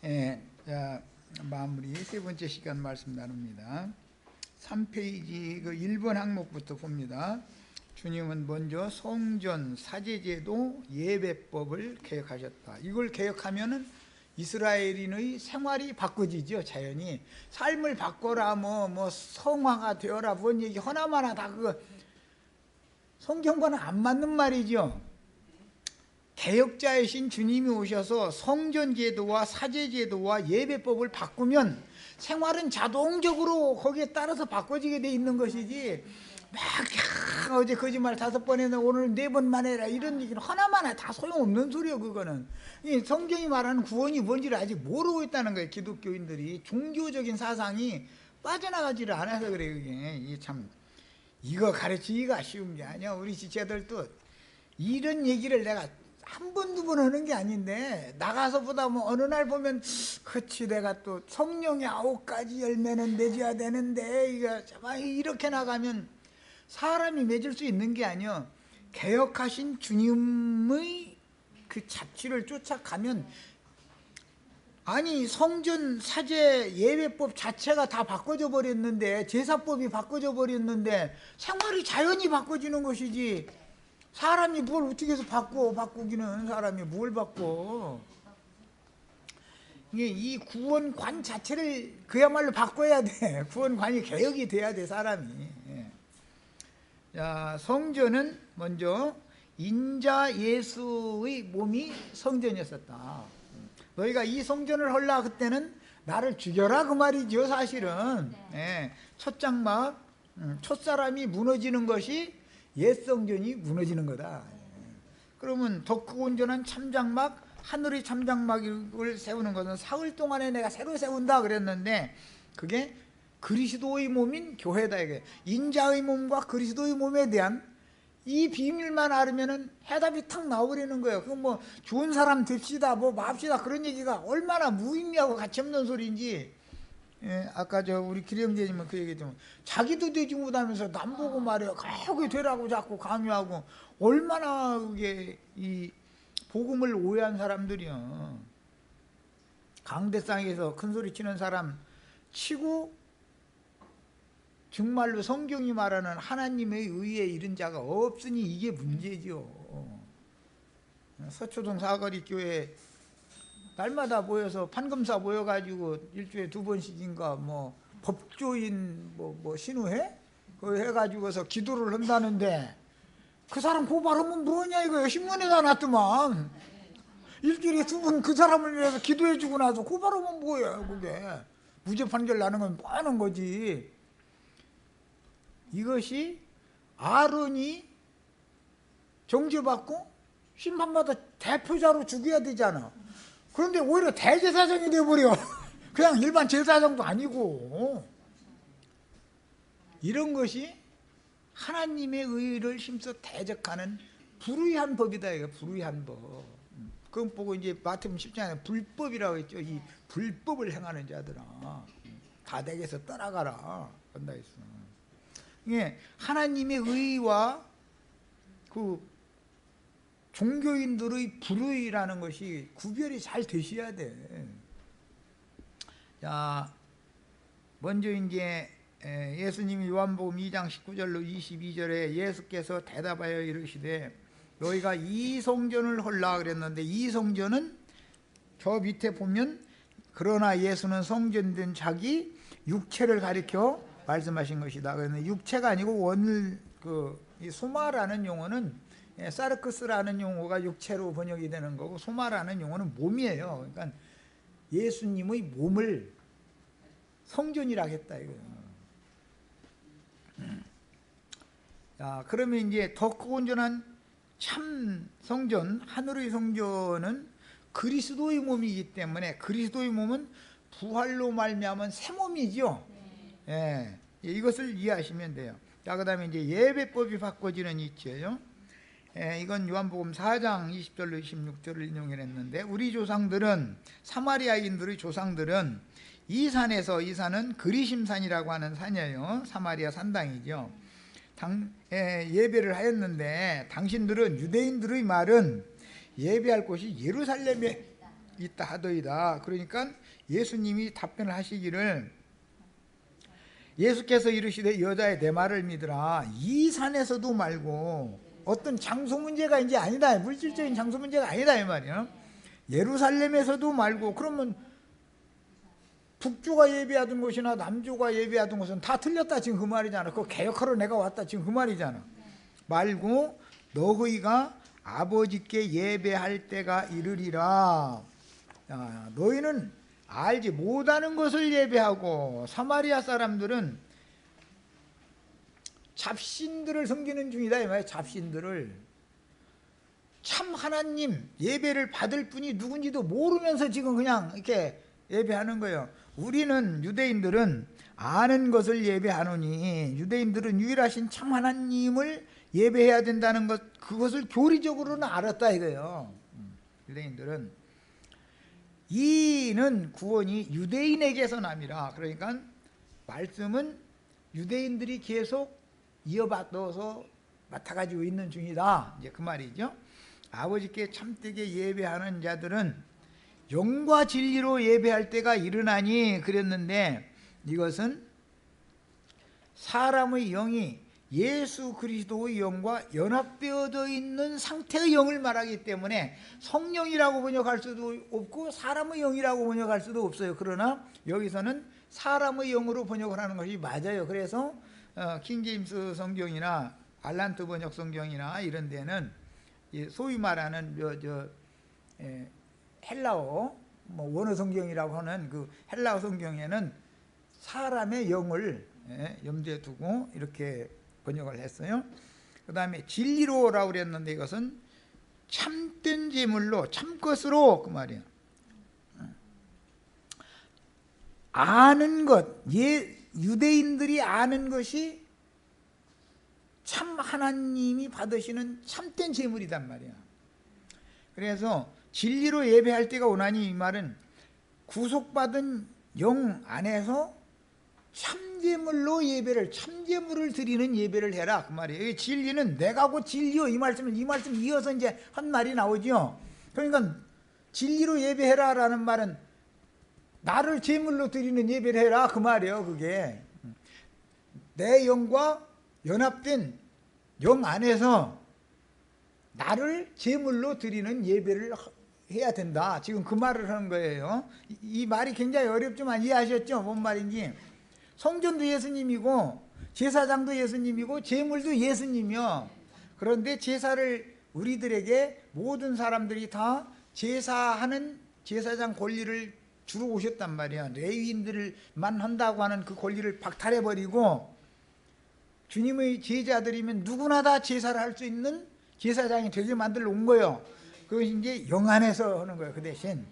예, 자, 마무리 세 번째 시간 말씀 나눕니다. 3페이지 그 1번 항목부터 봅니다. 주님은 먼저 성전, 사제제도, 예배법을 개혁하셨다. 이걸 개혁하면은 이스라엘인의 생활이 바꿔지죠. 자연히 삶을 바꿔라, 뭐 성화가 되어라, 뭔 얘기 하나마나 다 그거 성경과는 안 맞는 말이죠. 개혁자이신 주님이 오셔서 성전제도와 사제제도와 예배법을 바꾸면 생활은 자동적으로 거기에 따라서 바꿔지게 돼 있는 것이지, 막 어제 거짓말 5번 했는데 오늘 4번만 해라 이런 얘기는 하나만 다 소용없는 소리예요. 그거는 이 성경이 말하는 구원이 뭔지를 아직 모르고 있다는 거예요. 기독교인들이 종교적인 사상이 빠져나가지를 않아서 그래요. 이게 참 이거 가르치기가 쉬운 게 아니야. 우리 지체들도 이런 얘기를 내가 한 번, 2번 하는 게 아닌데 나가서 보다 뭐 어느 날 보면 그치 내가 또 성령의 9가지 열매는 맺어야 되는데 이거 이렇게 나가면 사람이 맺을 수 있는 게 아니야. 개혁하신 주님의 그 잡지를 쫓아가면, 아니 성전, 사제, 예배법 자체가 다 바꿔져 버렸는데, 제사법이 바꿔져 버렸는데 생활이 자연히 바꿔지는 것이지 사람이 뭘 어떻게 해서 바꾸기는 사람이 뭘 바꿔. 이 구원관 자체를 그야말로 바꿔야 돼. 구원관이 개혁이 돼야 돼, 사람이. 자, 성전은 먼저 인자 예수의 몸이 성전이었었다. 너희가 이 성전을 헐라 그때는 나를 죽여라 그 말이죠. 사실은 첫 장막, 첫사람이 무너지는 것이 옛 성전이 무너지는 거다. 그러면 더 크고 온전한 참장막, 하늘의 참장막을 세우는 것은 사흘 동안에 내가 새로 세운다 그랬는데, 그게 그리스도의 몸인 교회다. 이게 인자의 몸과 그리스도의 몸에 대한 이 비밀만 알으면은 해답이 탁 나와버리는 거예요. 그 뭐 좋은 사람 됩시다, 뭐 맙시다, 그런 얘기가 얼마나 무의미하고 가치없는 소리인지. 아까 우리 기령제님은 그 얘기했지만 자기도 되지 못하면서 남 보고 말해요. 그게 되라고 자꾸 강요하고. 얼마나 그게 이 복음을 오해한 사람들이요. 강대상에서 큰 소리 치는 사람 치고 정말로 성경이 말하는 하나님의 의에 이른 자가 없으니 이게 문제죠. 서초동 사거리 교회 날마다 모여서 판검사 모여가지고 일주일에 2번씩인가 뭐 법조인 뭐 신우회? 그거 해가지고서 기도를 한다는데, 그 사람 고발하면 뭐냐 이거예요. 신문에다 놨더만. 일주일에 2번 그 사람을 위해서 기도해주고 나서 고발하면 뭐예요. 그게 무죄 판결 나는 건 뻔한 거지. 이것이 아론이 정죄받고 심판받아 대표자로 죽여야 되잖아. 그런데 오히려 대제사장이 돼버려. 그냥 일반 제사장도 아니고. 이런 것이 하나님의 의를 힘써 대적하는 불의한 법이다. 이거 불의한 법. 그건 보고 이제 마태복음 10장에 불법이라고 했죠. 이 불법을 행하는 자들아 다대에서 떠나가라 한다 했어. 이게 하나님의 의와 그 종교인들의 불의라는 것이 구별이 잘 되셔야 돼. 자, 먼저 이제 예수님이 요한복음 2장 19절로 22절에 예수께서 대답하여 이르시되 너희가 이 성전을 헐라 그랬는데, 이 성전은 저 밑에 보면 그러나 예수는 성전된 자기 육체를 가리켜 말씀하신 것이다. 그런데 육체가 아니고 원을 이 소마라는 용어는 사르크스라는 용어가 육체로 번역이 되는 거고, 소마라는 용어는 몸이에요. 그러니까 예수님의 몸을 성전이라 했다 이거예요. 자, 그러면 이제 더 크고 온전한 참 성전, 하늘의 성전은 그리스도의 몸이기 때문에, 그리스도의 몸은 부활로 말미암은 새 몸이죠. 이것을 이해하시면 돼요. 자, 그 다음에 이제 예배법이 바꿔지는 이치예요. 이건 요한복음 4장 20절로 26절을 인용했는데, 우리 조상들은, 사마리아인들의 조상들은 이 산에서, 이 산은 그리심산이라고 하는 산이에요. 사마리아 산당이죠. 예배를 하였는데, 당신들은, 유대인들의 말은 예배할 곳이 예루살렘에 있다 하더이다. 그러니까 예수님이 답변을 하시기를, 예수께서 이르시되 여자의 내 말을 믿으라. 이 산에서도 말고, 어떤 장소 문제가 이제 아니다, 물질적인 장소 문제가 아니다 이 말이야. 예루살렘에서도 말고, 그러면 북주가 예배하던 곳이나 남주가 예배하던 곳은 다 틀렸다 지금 그 말이잖아. 그거 개혁하러 내가 왔다 지금 그 말이잖아. 말고 너희가 아버지께 예배할 때가 이르리라. 너희는 알지 못하는 것을 예배하고, 사마리아 사람들은 잡신들을 섬기는 중이다 이 말이야. 잡신들을. 참 하나님 예배를 받을 분이 누군지도 모르면서 지금 그냥 이렇게 예배하는 거예요. 우리는, 유대인들은 아는 것을 예배하노니, 유대인들은 유일하신 참 하나님을 예배해야 된다는 것, 그것을 교리적으로는 알았다 이거예요. 유대인들은. 이는 구원이 유대인에게서 남이라. 그러니까 말씀은 유대인들이 계속 이어받아서 맡아가지고 있는 중이다, 이제 그 말이죠. 아버지께 참되게 예배하는 자들은 영과 진리로 예배할 때가 이르나니 그랬는데, 이것은 사람의 영이 예수 그리스도의 영과 연합되어져 있는 상태의 영을 말하기 때문에 성령이라고 번역할 수도 없고 사람의 영이라고 번역할 수도 없어요. 그러나 여기서는 사람의 영으로 번역을 하는 것이 맞아요. 그래서 킹제임스 성경이나 알란트 번역 성경이나 이런 데는 소위 말하는 헬라어, 원어 성경이라고 하는 그 헬라어 성경에는 사람의 영을 염두에 두고 이렇게 번역을 했어요. 그 다음에 진리로라고 그랬는데, 이것은 참된 제물로, 참것으로, 그 말이에요. 아는 것, 유대인들이 아는 것이 참 하나님이 받으시는 참된 제물이단 말이야. 그래서 진리로 예배할 때가 오나니, 이 말은 구속받은 영 안에서 참제물로 예배를, 참제물을 드리는 예배를 해라 그 말이에요. 진리는 내가고 진리요, 이 말씀 이어서 이제 한 말이 나오죠. 그러니까 진리로 예배해라 라는 말은 나를 제물로 드리는 예배를 해라 그 말이에요. 그게 내 영과 연합된 영 안에서 나를 제물로 드리는 예배를 해야 된다, 지금 그 말을 하는 거예요. 이 말이 굉장히 어렵지만 이해하셨죠? 뭔 말인지. 성전도 예수님이고 제사장도 예수님이고 제물도 예수님이요. 그런데 제사를 우리들에게 모든 사람들이 다 제사하는 제사장 권리를 주러 오셨단 말이야. 레위인들만 한다고 하는 그 권리를 박탈해버리고 주님의 제자들이면 누구나 다 제사를 할 수 있는 제사장이 되게 만들어 온 거예요. 그것이 이제 영 안에서 하는 거예요. 그 대신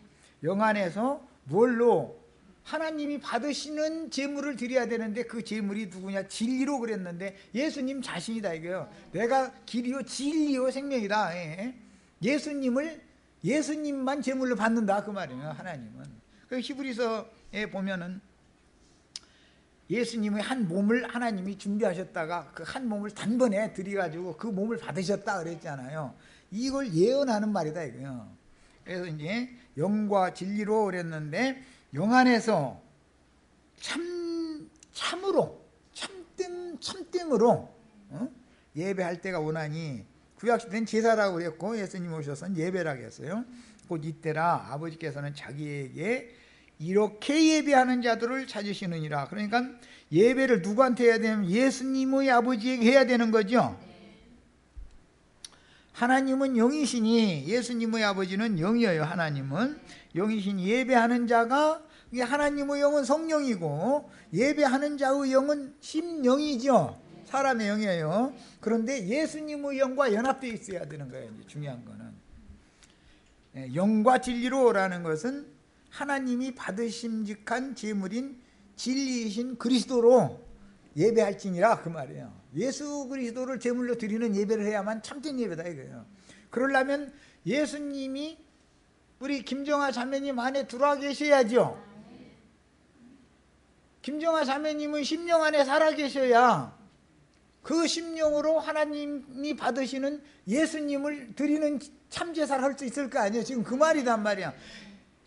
영 안에서 뭘로? 하나님이 받으시는 제물을 드려야 되는데, 그 제물이 누구냐? 진리로 그랬는데 예수님 자신이다 이거예요. 내가 길이요 진리요 생명이다. 예수님만 제물로 받는다 그 말이에요. 하나님은. 그 히브리서에 보면은 예수님의 한 몸을 하나님이 준비하셨다가 그 한 몸을 단번에 드려가지고 그 몸을 받으셨다 그랬잖아요. 이걸 예언하는 말이다 이거예요. 그래서 이제 영과 진리로 그랬는데, 영 안에서 참으로 참됨으로 예배할 때가 오나니, 구약시대는 제사라고 그랬고 예수님 오셔서는 예배라고 했어요. 곧 이때라 아버지께서는 자기에게 이렇게 예배하는 자들을 찾으시느니라. 그러니까 예배를 누구한테 해야 되냐면 예수님의 아버지에게 해야 되는 거죠. 하나님은 영이시니 예수님의 아버지는 영이에요. 하나님은 영이시니 예배하는 자가, 하나님의 영은 성령이고 예배하는 자의 영은 심령이죠. 사람의 영이에요. 그런데 예수님의 영과 연합되어 있어야 되는 거예요. 이제 중요한 거는 영과 진리로라는 것은 하나님이 받으심직한 제물인 진리이신 그리스도로 예배할지니라 그 말이에요. 예수 그리스도를 제물로 드리는 예배를 해야만 참된 예배다 이거예요. 그러려면 예수님이 우리 김정아 자매님 안에 들어와 계셔야죠. 김정아 자매님은 심령 안에 살아 계셔야 그 심령으로 하나님이 받으시는 예수님을 드리는 참제사를 할 수 있을 거 아니에요. 지금 그 말이단 말이야.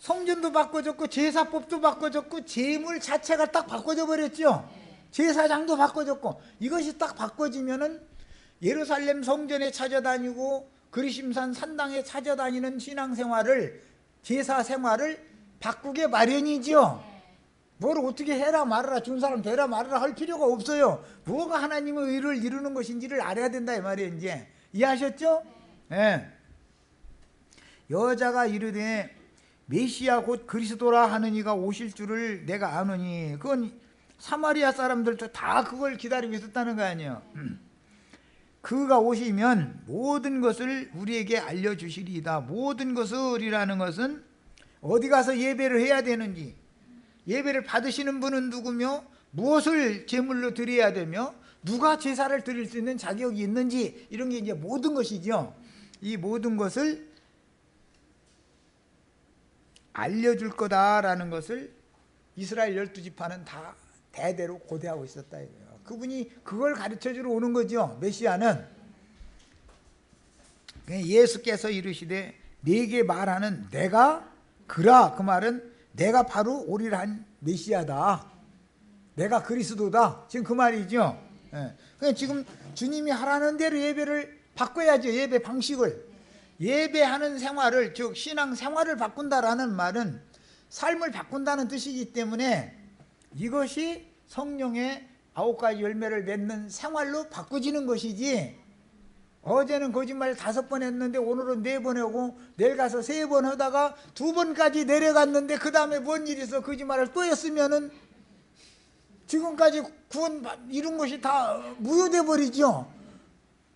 성전도 바꿔졌고 제사법도 바꿔졌고 제물 자체가 딱 바꿔져 버렸죠. 제사장도 바꿔졌고 이것이 딱 바꿔지면은 예루살렘 성전에 찾아다니고 그리심산 산당에 찾아다니는 신앙생활을 제사 생활을 바꾸게 마련이죠. 뭘 어떻게 해라 말아라 준 사람 되라 말아라 할 필요가 없어요. 뭐가 하나님의 의를 이루는 것인지를 알아야 된다 이 말이에요. 이제 이해하셨죠? 네. 여자가 이르되 메시아 곧 그리스도라 하는 이가 오실 줄을 내가 아노니 그건 사마리아 사람들도 다 그걸 기다리고 있었다는 거 아니에요. 그가 오시면 모든 것을 우리에게 알려주시리이다. 모든 것을이라는 것은 어디 가서 예배를 해야 되는지, 예배를 받으시는 분은 누구며 무엇을 제물로 드려야 되며 누가 제사를 드릴 수 있는 자격이 있는지 이런 게 이제 모든 것이죠. 이 모든 것을 알려줄 거다라는 것을 이스라엘 12지파는 다 대대로 고대하고 있었다 이거예요. 그분이 그걸 가르쳐주러 오는 거죠. 메시아는. 예수께서 이르시되 네게 말하는 내가 그라, 그 말은 내가 바로 오리라 한 메시아다. 내가 그리스도다. 지금 그 말이죠. 그러니까 지금 주님이 하라는 대로 예배를 바꿔야죠. 예배 방식을. 예배하는 생활을, 즉 신앙 생활을 바꾼다라는 말은 삶을 바꾼다는 뜻이기 때문에 이것이 성령의 9가지 열매를 맺는 생활로 바꿔지는 것이지, 어제는 거짓말 5번 했는데 오늘은 4번 하고 내일 가서 3번 하다가 2번까지 내려갔는데 그 다음에 뭔 일이 있어 거짓말을 또 했으면은 지금까지 구원 이룬 것이 다 무효돼 버리죠.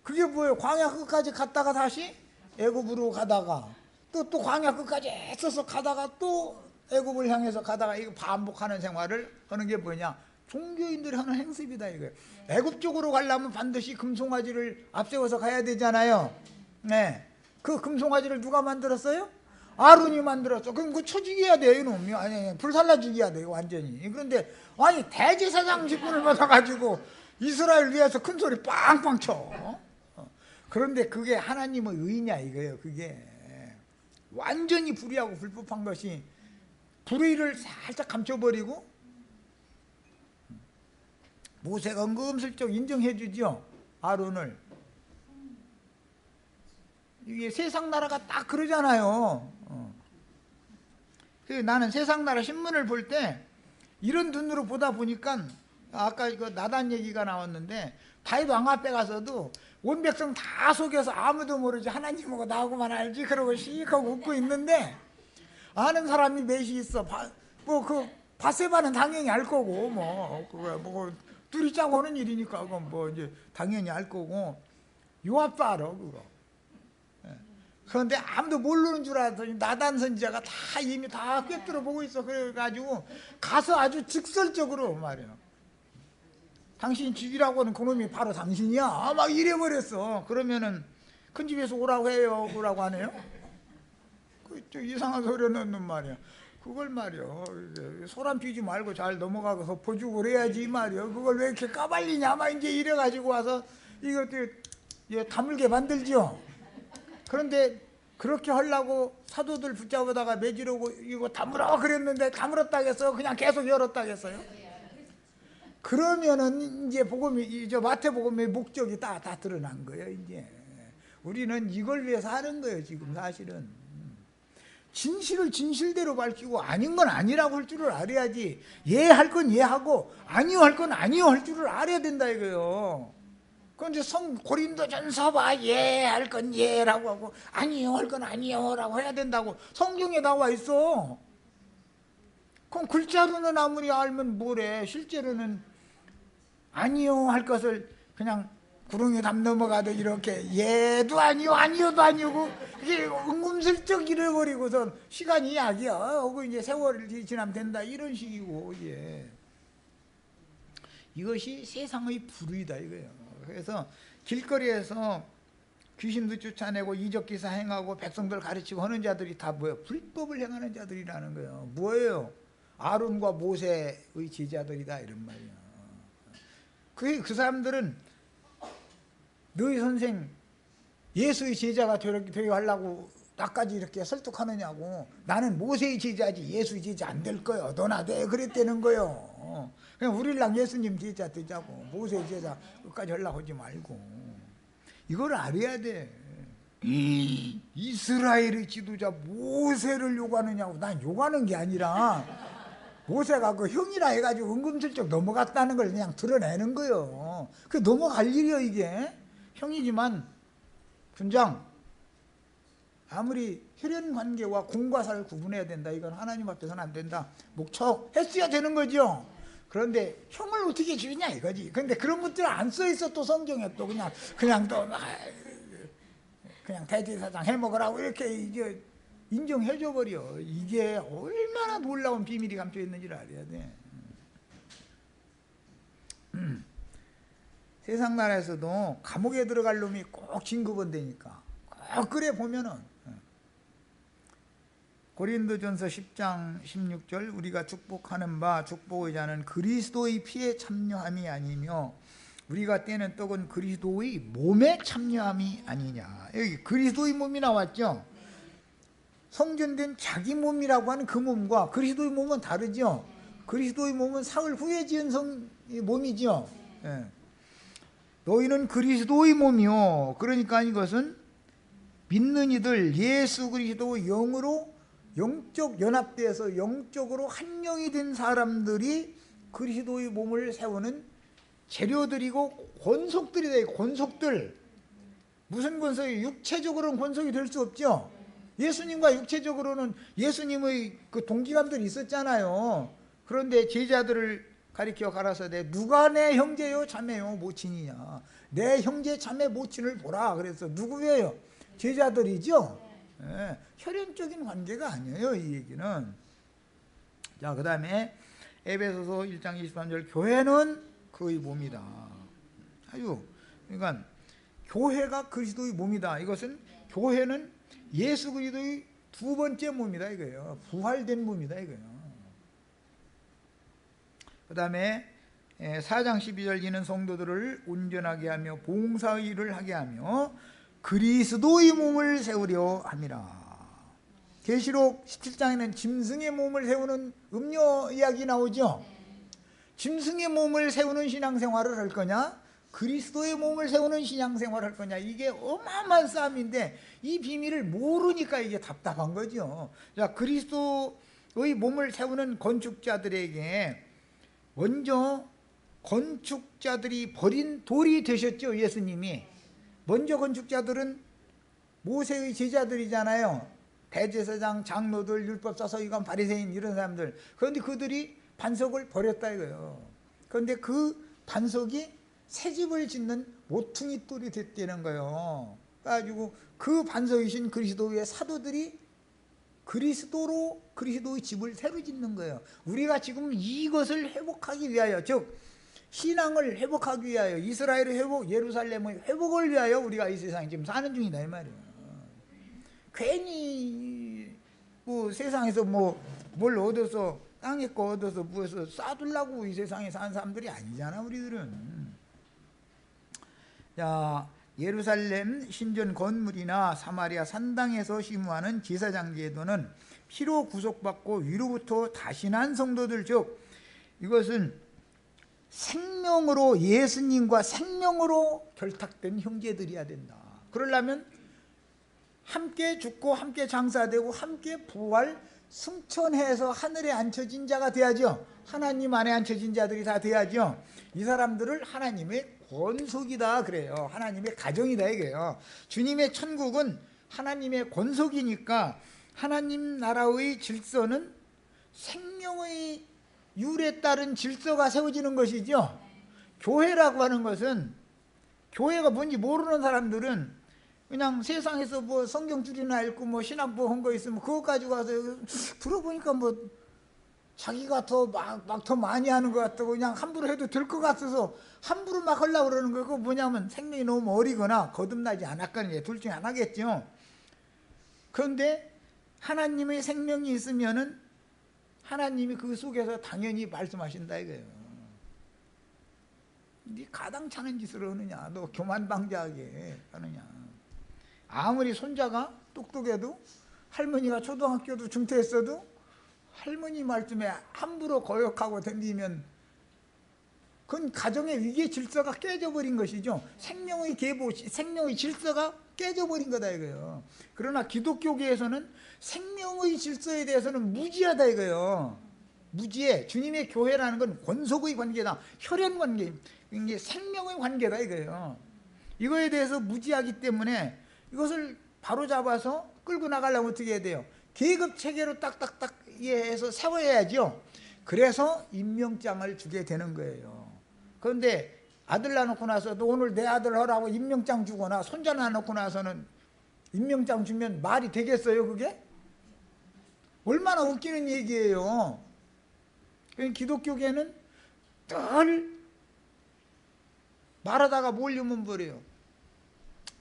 그게 뭐예요? 광야 끝까지 갔다가 다시 애굽으로 가다가 또 광야 끝까지 애써서 가다가 또 애굽을 향해서 가다가 이거 반복하는 생활을 하는 게 뭐냐? 종교인들이 하는 행습이다 이거예요. 애굽 쪽으로 가려면 반드시 금송아지를 앞세워서 가야 되잖아요. 네, 그 금송아지를 누가 만들었어요? 아론이 만들었어. 그럼 그 쳐죽여야 돼요 이놈이. 아니 불살라 죽여야 돼요 완전히. 그런데 아니 대제사장 직분을 받아가지고 이스라엘 위해서 큰 소리 빵빵 쳐. 그런데 그게 하나님의 의냐 이거예요. 그게 완전히 불의하고 불법한 것이 불의를 살짝 감춰버리고 모세가 은근슬쩍 인정해 주죠. 아론을. 이게 세상 나라가 딱 그러잖아요. 나는 세상 나라 신문을 볼 때 이런 눈으로 보다 보니까 아까 그 나단 얘기가 나왔는데 다윗 왕 앞에 가서도 온 백성 다 속여서 아무도 모르지 하나님하고 나하고만 알지 그러고 시익하고 웃고 있는데 아는 사람이 몇이 있어. 뭐 그 바세바는 당연히 알 거고 뭐 둘이 짜고 하는 일이니까 그건 뭐 이제 당연히 알 거고 요압도 알아 그거. 그런데 아무도 모르는 줄 알았더니 나단 선지자가 다 이미 다 꿰뚫어 보고 있어. 그래가지고 가서 아주 직설적으로 말이야. 당신이 죽이라고 하는 그놈이 바로 당신이야. 막 이래버렸어. 그러면은 큰 집에서 오라고 해요. 오라고 안 해요? 그 이상한 소리 넣는 말이야. 그걸 말이야. 소란 피지 말고 잘 넘어가서 보주고 그래야지 이 말이야. 그걸 왜 이렇게 까발리냐. 막 이제 이래가지고 와서 이것도 다물게 만들죠. 그런데 그렇게 하려고 사도들 붙잡아다가 매지르고 이거 다물어 그랬는데 다물었다고 해서 그냥 계속 열었다고 했어요. 그러면은 이제 복음이 저 마태복음의 목적이 다 드러난 거예요. 이제 우리는 이걸 위해서 하는 거예요. 지금 사실은 진실을 진실대로 밝히고 아닌 건 아니라고 할 줄을 알아야지. 예 할 건 예 하고 아니요 할 건 아니요 할 줄을 알아야 된다 이거예요. 그런데 고린도전서 봐. 예 할 건 예라고 하고 아니요 할 건 아니요라고 해야 된다고 성경에 나와 있어. 그럼 글자로는 아무리 알면 뭐래. 실제로는 아니요 할 것을 그냥 구렁이 담 넘어가도 이렇게 예도 아니요 아니요도 아니고 이게 은근슬쩍 잃어버리고선 시간이 약이야. 하고 이제 세월이 지나면 된다 이런 식이고 이것이 세상의 불의다 이거예요. 그래서 길거리에서 귀신도 쫓아내고 이적기사 행하고 백성들 가르치고 하는 자들이 다 뭐예요? 불법을 행하는 자들이라는 거예요. 뭐예요? 아론과 모세의 제자들이다 이런 말이야. 그 사람들은 너희 선생 예수의 제자가 되게 하려고 나까지 이렇게 설득하느냐고. 나는 모세의 제자지 예수 제자 안 될 거요. 너나 돼. 그랬다는 거요. 그냥 우리랑 예수님 제자 되자고. 모세의 제자 끝까지 하려고 하지 말고. 이걸 알아야 돼. 이스라엘의 지도자 모세를 욕하느냐고. 난 욕하는 게 아니라 모세가 그 형이라 해가지고 은근슬쩍 넘어갔다는 걸 그냥 드러내는 거예요. 그 넘어갈 일이요 이게. 형이지만 군장, 아무리 혈연 관계와 공과 사를 구분해야 된다. 이건 하나님 앞에서는 안 된다. 목척했어야 되는 거죠. 그런데 형을 어떻게 죽이냐 이거지. 근데 그런 것들 안 써 있어. 또 성경에 또 그냥 또 그냥 대제사장 해먹으라고 이렇게 이제 인정해줘 버려. 이게 얼마나 놀라운 비밀이 감춰 있는지를 알아야 돼. 세상 나라에서도 감옥에 들어갈 놈이 꼭 진급원되니까 꼭 그래 보면은 고린도전서 10장 16절 우리가 축복하는 바 축복의 자는 그리스도의 피에 참여함이 아니며 우리가 떼는 떡은 그리스도의 몸에 참여함이 아니냐. 여기 그리스도의 몸이 나왔죠. 성전된 자기 몸이라고 하는 그 몸과 그리스도의 몸은 다르죠. 그리스도의 몸은 사흘 후에 지은 몸이죠. 예. 너희는 그리스도의 몸이요. 그러니까 이것은 믿는 이들 예수 그리스도 영으로 영적 연합돼서 영적으로 한 영이 된 사람들이 그리스도의 몸을 세우는 재료들이고 권속들이 돼요. 권속들. 무슨 권속이? 육체적으로는 권속이 될 수 없죠. 예수님과 육체적으로는 예수님의 그 동기감들이 있었잖아요. 그런데 제자들을 가리켜 가라사대 누가 내 형제요 자매요 모친이냐. 내 형제 자매 모친을 보라. 그래서 누구예요? 제자들이죠. 예, 혈연적인 관계가 아니에요 이 얘기는. 자, 그 다음에 에베소서 1장 23절 교회는 그의 몸이다. 아유, 그러니까 교회가 그리스도의 몸이다. 이것은 교회는 예수 그리스도의 두 번째 몸이다 이거예요. 부활된 몸이다 이거예요. 그 다음에 4장 12절 이는 성도들을 온전하게 하며 봉사의 일을 하게 하며 그리스도의 몸을 세우려 함이라. 계시록 17장에는 짐승의 몸을 세우는 음료 이야기 나오죠. 짐승의 몸을 세우는 신앙생활을 할 거냐, 그리스도의 몸을 세우는 신앙생활을 할 거냐, 이게 어마어마한 싸움인데 이 비밀을 모르니까 이게 답답한 거죠. 자, 그리스도의 몸을 세우는 건축자들에게 먼저 건축자들이 버린 돌이 되셨죠. 예수님이. 먼저 건축자들은 모세의 제자들이잖아요. 대제사장, 장로들, 율법사, 서기관, 바리새인 이런 사람들. 그런데 그들이 반석을 버렸다 이거예요. 그런데 그 반석이 새집을 짓는 모퉁이 돌이 됐다는 거예요. 그래가지고 그 반석이신 그리스도의 사도들이 그리스도로 그리스도의 집을 새로 짓는 거예요. 우리가 지금 이것을 회복하기 위하여, 즉 신앙을 회복하기 위하여, 이스라엘의 회복, 예루살렘의 회복을 위하여 우리가 이 세상에 지금 사는 중이다 이 말이에요. 괜히 뭐 세상에서 뭘 얻어서 땅에 거 얻어서 무엇을 쌓아두려고 이 세상에 사는 사람들이 아니잖아 우리들은. 자, 예루살렘 신전 건물이나 사마리아 산당에서 심우하는 제사장 제도는 피로 구속받고 위로부터 다신한 성도들, 즉 이것은 생명으로 예수님과 생명으로 결탁된 형제들이어야 된다. 그러려면 함께 죽고 함께 장사되고 함께 부활 승천해서 하늘에 앉혀진 자가 돼야죠. 하나님 안에 앉혀진 자들이 다 돼야죠. 이 사람들을 하나님의 권속이다 그래요. 하나님의 가정이다 이게요. 주님의 천국은 하나님의 권속이니까 하나님 나라의 질서는 생명의 율에 따른 질서가 세워지는 것이죠. 교회라고 하는 것은, 교회가 뭔지 모르는 사람들은 그냥 세상에서 뭐 성경줄이나 읽고 뭐 신학부 한 거 있으면 그거 가지고 가서 들어보니까 뭐 자기가 더 더 많이 하는 것 같다고 그냥 함부로 해도 될 것 같아서 함부로 막 하려고 그러는 거예요. 그거 뭐냐면 생명이 너무 어리거나 거듭나지 않았거나 둘 중에 하나겠죠. 그런데 하나님의 생명이 있으면은 하나님이 그 속에서 당연히 말씀하신다 이거예요. 네 가당찮은 짓을 하느냐, 너 교만방자하게 하느냐. 아무리 손자가 똑똑해도 할머니가 초등학교도 중퇴했어도 할머니 말씀에 함부로 거역하고 덤비면 그건 가정의 위계 질서가 깨져버린 것이죠. 생명의 계보, 생명의 질서가 깨져버린 거다 이거예요. 그러나 기독교계에서는 생명의 질서에 대해서는 무지하다 이거예요. 무지해. 주님의 교회라는 건 권속의 관계다. 혈연 관계, 이게 생명의 관계다 이거예요. 이거에 대해서 무지하기 때문에 이것을 바로잡아서 끌고 나가려면 어떻게 해야 돼요? 계급 체계로 딱딱딱 이해해서 세워야죠. 그래서 임명장을 주게 되는 거예요. 그런데 아들 낳아놓고 나서도 오늘 내 아들 하라고 임명장 주거나 손자 낳아놓고 나서는 임명장 주면 말이 되겠어요 그게? 얼마나 웃기는 얘기예요. 기독교계는 늘 말하다가 몰리면 버려요.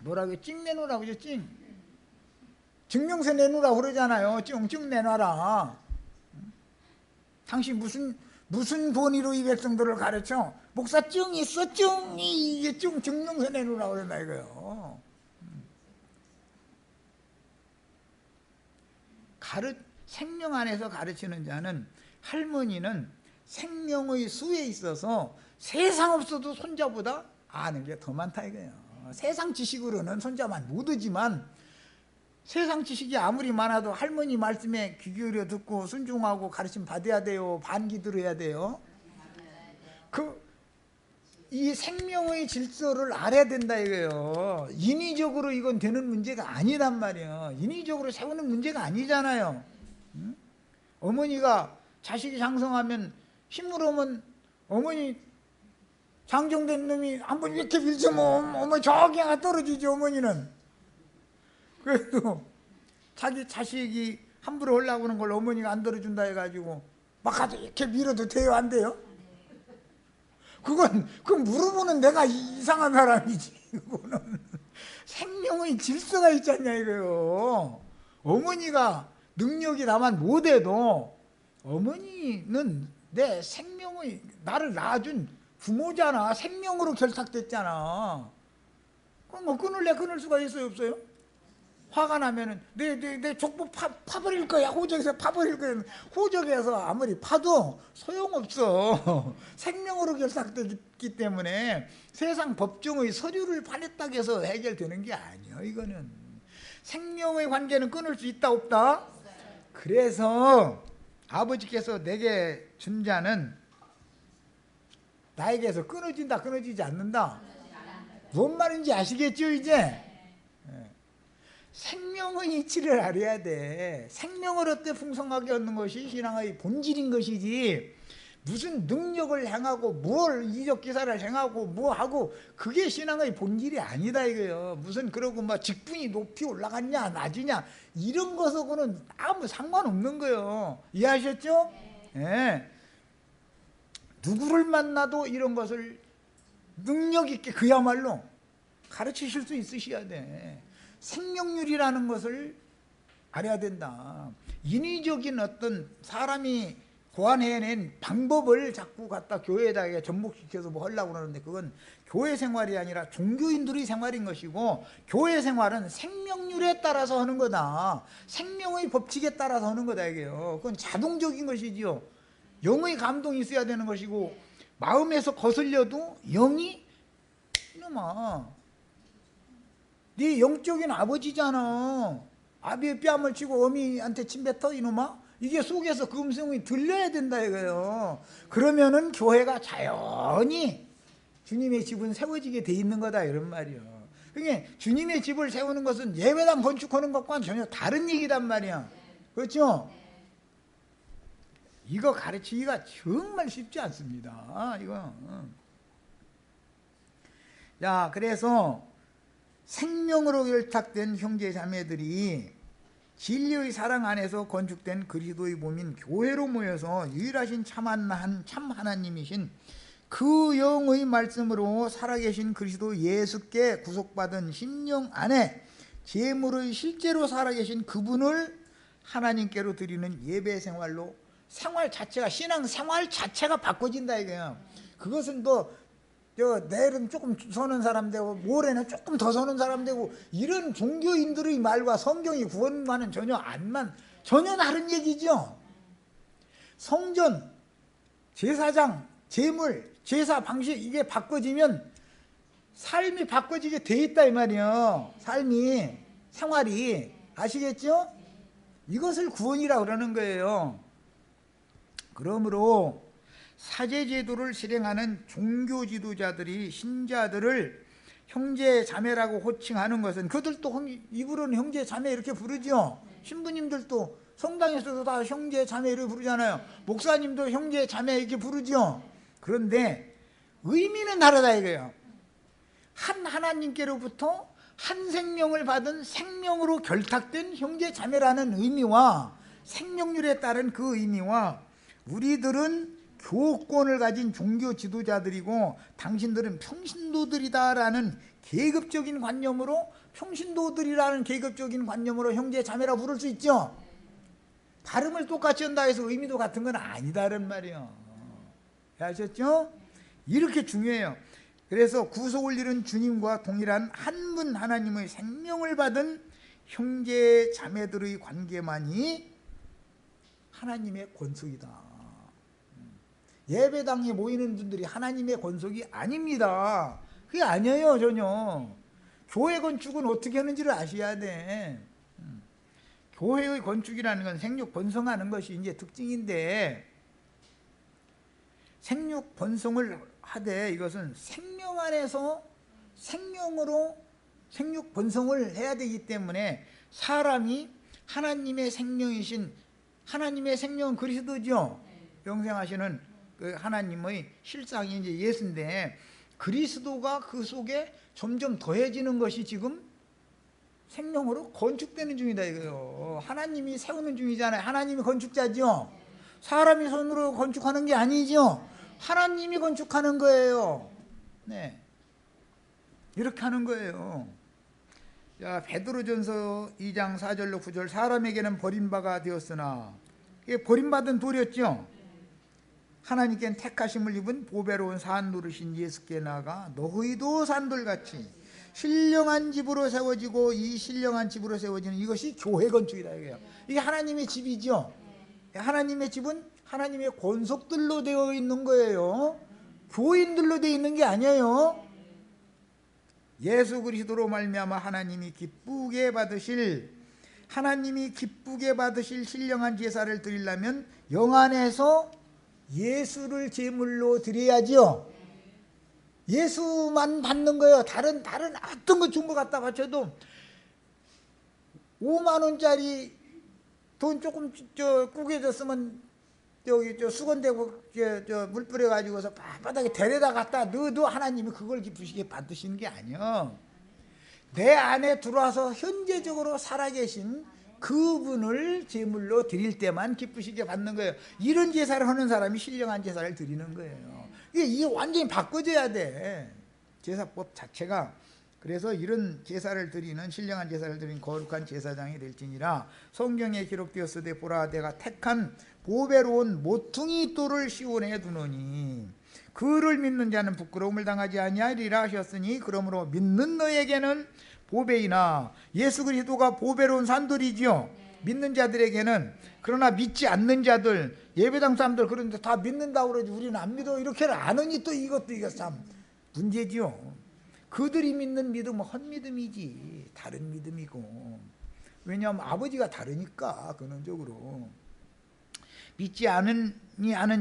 뭐라고 찡 내놓으라고 그러죠. 찡. 증명서 내놓으라고 그러잖아요. 찡 내놔라. 당신 무슨 권위로 이 백성들을 가르쳐? 목사 증 있어? 증이 이게 증명서 내놓으라고 그런다 이거요. 생명 안에서 가르치는 자는 할머니는 생명의 수에 있어서 세상 없어도 손자보다 아는 게 더 많다 이거예요. 세상 지식으로는 손자만 못 오지만 세상 지식이 아무리 많아도 할머니 말씀에 귀 기울여 듣고 순종하고 가르침 받아야 돼요. 반기 들어야 돼요. 이 생명의 질서를 알아야 된다 이거예요. 인위적으로 이건 되는 문제가 아니란 말이에요. 인위적으로 세우는 문제가 아니잖아요. 응? 어머니가 자식이 장성하면 힘으로면 어머니 장정된 놈이 한번 이렇게 밀치면 어머니 저기 하나 떨어지지 어머니는. 그래도 자기 자식이 함부로 하려고 하는 걸 어머니가 안 들어준다 해가지고 막 가서 이렇게 밀어도 돼요 안 돼요? 그건 물어보는 내가 이상한 사람이지. 그거는 생명의 질서가 있지 않냐 이거요. 어머니가 능력이 나만 못해도 어머니는 내 생명의 나를 낳아준 부모잖아. 생명으로 결탁됐잖아. 그럼 뭐 끊을 수가 있어요 없어요? 화가 나면은 내 족보 파버릴 거야. 호적에서 파버릴 거야. 호적에서 아무리 파도 소용없어. 생명으로 결탁됐기 때문에 세상 법정의 서류를 파냈다고 해서 해결되는 게 아니야. 이거는 생명의 관계는 끊을 수 있다 없다? 그래서 아버지께서 내게 준 자는 나에게서 끊어진다 끊어지지 않는다. 뭔 말인지 아시겠죠 이제? 생명의 이치를 알아야 돼. 생명을 얻되 풍성하게 얻는 것이 신앙의 본질인 것이지 무슨 능력을 행하고 뭘 이적 기사를 행하고 뭐 하고 그게 신앙의 본질이 아니다 이거예요. 무슨 그러고 막 직분이 높이 올라갔냐 낮으냐 이런 것하고는 아무 상관없는 거예요. 이해하셨죠? 네. 누구를 만나도 이런 것을 능력 있게 그야말로 가르치실 수 있으셔야 돼. 생명률이라는 것을 알아야 된다. 인위적인 어떤 사람이 고안해낸 방법을 자꾸 갖다 교회에다가 접목시켜서 뭐 하려고 그러는데 그건 교회 생활이 아니라 종교인들의 생활인 것이고 교회 생활은 생명률에 따라서 하는 거다. 생명의 법칙에 따라서 하는 거다 이게요. 그건 자동적인 것이지요. 영의 감동이 있어야 되는 것이고 마음에서 거슬려도 영이 이놈아 네 영적인 아버지잖아. 아비의 뺨을 치고 어미한테 침 뱉어 이놈아. 이게 속에서 그 음성이 들려야 된다 이거예요. 그러면은 교회가 자연히 주님의 집은 세워지게 돼 있는 거다 이런 말이요. 그러니까 주님의 집을 세우는 것은 예배당 건축하는 것과는 전혀 다른 얘기단 말이야. 그렇죠? 이거 가르치기가 정말 쉽지 않습니다. 이거. 자, 그래서 생명으로 결탁된 형제 자매들이 진리의 사랑 안에서 건축된 그리스도의 몸인 교회로 모여서 유일하신 참 하나님이신 그 영의 말씀으로 살아계신 그리스도 예수께 구속받은 심령 안에 제물의 실제로 살아계신 그분을 하나님께로 드리는 예배 생활로 생활 자체가 신앙 생활 자체가 바꿔진다 이거예요. 그것은 뭐 내일은 조금 서는 사람 되고 모레는 조금 더 서는 사람 되고, 이런 종교인들의 말과 성경이 구원과는 전혀 다른 얘기죠. 성전, 제사장, 제물, 제사 방식 이게 바꿔지면 삶이 바꿔지게 돼 있다 이 말이에요. 삶이, 생활이. 아시겠죠? 이것을 구원이라고 그러는 거예요. 그러므로 사제제도를 실행하는 종교 지도자들이 신자들을 형제 자매라고 호칭하는 것은, 그들도 입으로는 형제 자매 이렇게 부르죠. 신부님들도 성당에서도 다 형제 자매를 부르잖아요. 목사님도 형제 자매 이렇게 부르죠. 그런데 의미는 다르다 이거예요. 한 하나님께로부터 한 생명을 받은 생명으로 결탁된 형제 자매라는 의미와, 생명률에 따른 그 의미와, 우리들은 교권을 가진 종교 지도자들이고 당신들은 평신도들이다라는 계급적인 관념으로, 평신도들이라는 계급적인 관념으로 형제 자매라 부를 수 있죠. 발음을 똑같이 한다 해서 의미도 같은 건 아니다란 말이에요. 아셨죠? 이렇게 중요해요. 그래서 구속을 이룬 주님과 동일한 한 분 하나님의 생명을 받은 형제 자매들의 관계만이 하나님의 권속이다. 예배당에 모이는 분들이 하나님의 권속이 아닙니다. 그게 아니에요, 전혀. 교회 건축은 어떻게 하는지를 아셔야 돼. 교회의 건축이라는 건 생육 번성하는 것이 이제 특징인데, 생육 번성을 하되 이것은 생명 안에서 생명으로 생육 번성을 해야 되기 때문에, 사람이 하나님의 생명이신, 하나님의 생명은 그리스도죠. 영생하시는 그 하나님의 실상이 이제 예수인데, 그리스도가 그 속에 점점 더해지는 것이 지금 생명으로 건축되는 중이다 이거요. 하나님이 세우는 중이잖아요. 하나님이 건축자죠. 사람이 손으로 건축하는 게 아니죠. 하나님이 건축하는 거예요. 네, 이렇게 하는 거예요. 자, 베드로전서 2장 4절로 9절. 사람에게는 버림바가 되었으나, 이게 버림받은 돌이었죠. 하나님께는 택하심을 입은 보배로운 산돌이신 예수께 나아가 너희도 산돌같이 신령한 집으로 세워지고, 이 신령한 집으로 세워지는 이것이 교회 건축이다 이거예요. 이게 하나님의 집이죠. 하나님의 집은 하나님의 권속들로 되어 있는 거예요. 교인들로 되어 있는 게 아니에요. 예수 그리스도로 말미암아 하나님이 기쁘게 받으실 신령한 제사를 드리려면 영 안에서 예수를 제물로 드려야죠. 예수만 받는 거예요. 다른 어떤 거 준 거 갖다 바쳐도 5만 원짜리 돈 조금 구겨졌으면 여기 수건대고 물 뿌려가지고서 바닥에 데려다 갖다 넣어도 하나님이 그걸 기쁘시게 받으시는 게 아니요. 내 안에 들어와서 현재적으로 살아계신 그분을 제물로 드릴 때만 기쁘시게 받는 거예요. 이런 제사를 하는 사람이 신령한 제사를 드리는 거예요. 이게 완전히 바꿔져야 돼, 제사법 자체가. 그래서 이런 제사를 드리는, 신령한 제사를 드리는 거룩한 제사장이 될지니라. 성경에 기록되었으되 보라, 내가 택한 보배로운 모퉁이 돌을 시온에 두노니 그를 믿는 자는 부끄러움을 당하지 아니하리라 하셨으니, 그러므로 믿는 너에게는 보배이나, 예수 그리스도가 보배로운 산돌이지요, 믿는 자들에게는. 그러나 믿지 않는 자들, 예배당 사람들 그런데 다 믿는다고 그러지 우리는 안 믿어 이렇게는 안 하니 또 이것도 이게 참 문제지요. 그들이 믿는 믿음은 헛믿음이지 다른 믿음이고. 왜냐하면 아버지가 다르니까 근원적으로. 믿지 않은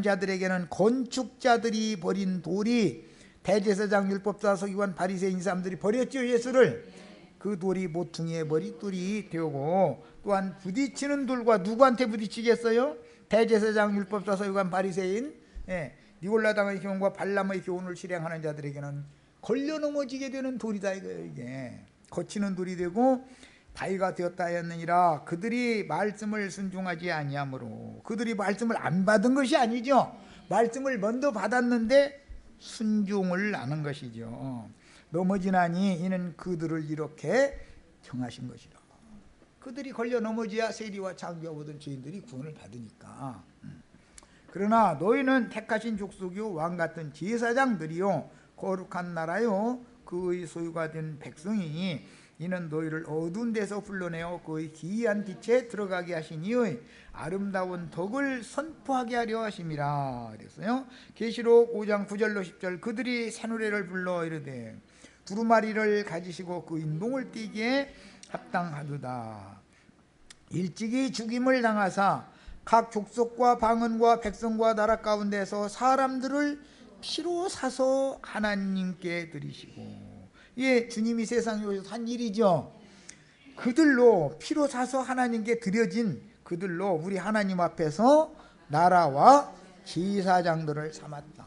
자들에게는 건축자들이 버린 돌이, 대제사장, 율법사, 서기관, 바리새인 사람들이 버렸죠, 예수를. 그 돌이 모퉁이의 머릿돌이 되고, 또한 부딪히는 돌과 누구한테 부딪히겠어요? 대제사장, 율법사, 서기관, 바리새인, 니골라당의 교훈과 발람의 교훈을 실행하는 자들에게는 걸려 넘어지게 되는 돌이다 이거예요. 이게 거치는 돌이 되고 바위가 되었다 하였느니라. 그들이 말씀을 순종하지 아니하므로. 그들이 말씀을 안 받은 것이 아니죠. 말씀을 먼저 받았는데 순종을 안 한 것이죠. 넘어지나니 이는 그들을 이렇게 정하신 것이라. 그들이 걸려 넘어져야 세리와 장교와 모든 죄인들이 구원을 받으니까. 그러나 너희는 택하신 족속이요 왕 같은 제사장들이요 거룩한 나라요 그의 소유가 된 백성이니 이는 너희를 어두운 데서 불러내어 그의 기이한 빛에 들어가게 하시니의 아름다운 덕을 선포하게 하려 하심이라 그랬어요. 계시록 5장 9절로 10절 그들이 새 노래를 불러 이르되 두루마리를 가지시고 그 인봉을 띠기에 합당하도다. 일찍이 죽임을 당하사 각 족속과 방언과 백성과 나라 가운데서 사람들을 피로 사서 하나님께 드리시고, 예, 주님이 세상에 오셔서 한 일이죠. 그들로 피로 사서 하나님께 드려진 그들로 우리 하나님 앞에서 나라와 제사장들을 삼았다.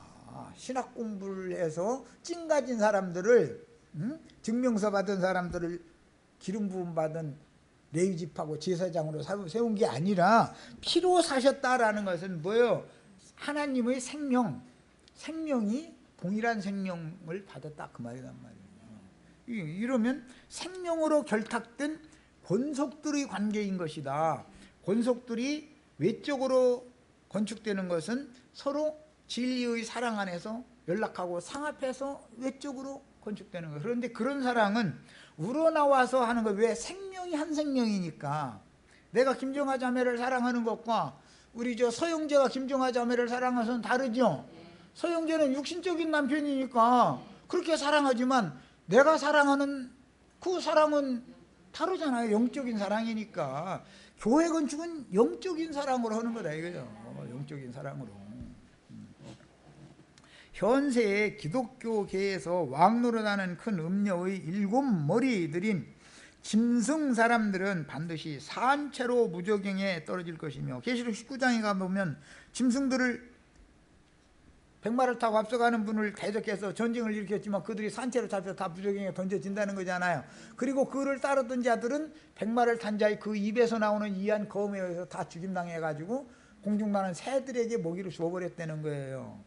신학 공부를 해서 찡 가진 사람들을, 증명서 받은 사람들을 기름 부음 받은 레위집하고 제사장으로 세운 게 아니라 피로 사셨다라는 것은 뭐예요? 하나님의 생명이 동일한 생명을 받았다 그 말이란 말이에요. 이러면 생명으로 결탁된 권속들의 관계인 것이다. 권속들이 외적으로 건축되는 것은 서로 진리의 사랑 안에서 연락하고 상합해서 외적으로 건축되는 거예요. 그런데 그런 사랑은 우러나와서 하는 거, 왜? 생명이 한 생명이니까. 내가 김정아 자매를 사랑하는 것과 우리 서영재가 김정아 자매를 사랑하는 것은 다르죠. 서영재는 육신적인 남편이니까 그렇게 사랑하지만 내가 사랑하는 그 사랑은 다르잖아요. 영적인 사랑이니까. 교회 건축은 영적인 사랑으로 하는 거다 이거죠. 영적인 사랑으로. 현세의 기독교계에서 왕노릇하는 큰 음녀의 7머리들인 짐승 사람들은 반드시 산채로 무저갱에 떨어질 것이며, 계시록 19장에 가보면 짐승들을 백마를 타고 앞서가는 분을 대적해서 전쟁을 일으켰지만 그들이 산채로 잡혀 다 무저갱에 던져진다는 거잖아요. 그리고 그를 따르던 자들은 백마를 탄 자의 그 입에서 나오는 이한 검에 의해서 다 죽임당해가지고 공중나는 새들에게 먹이를 주어버렸다는 거예요.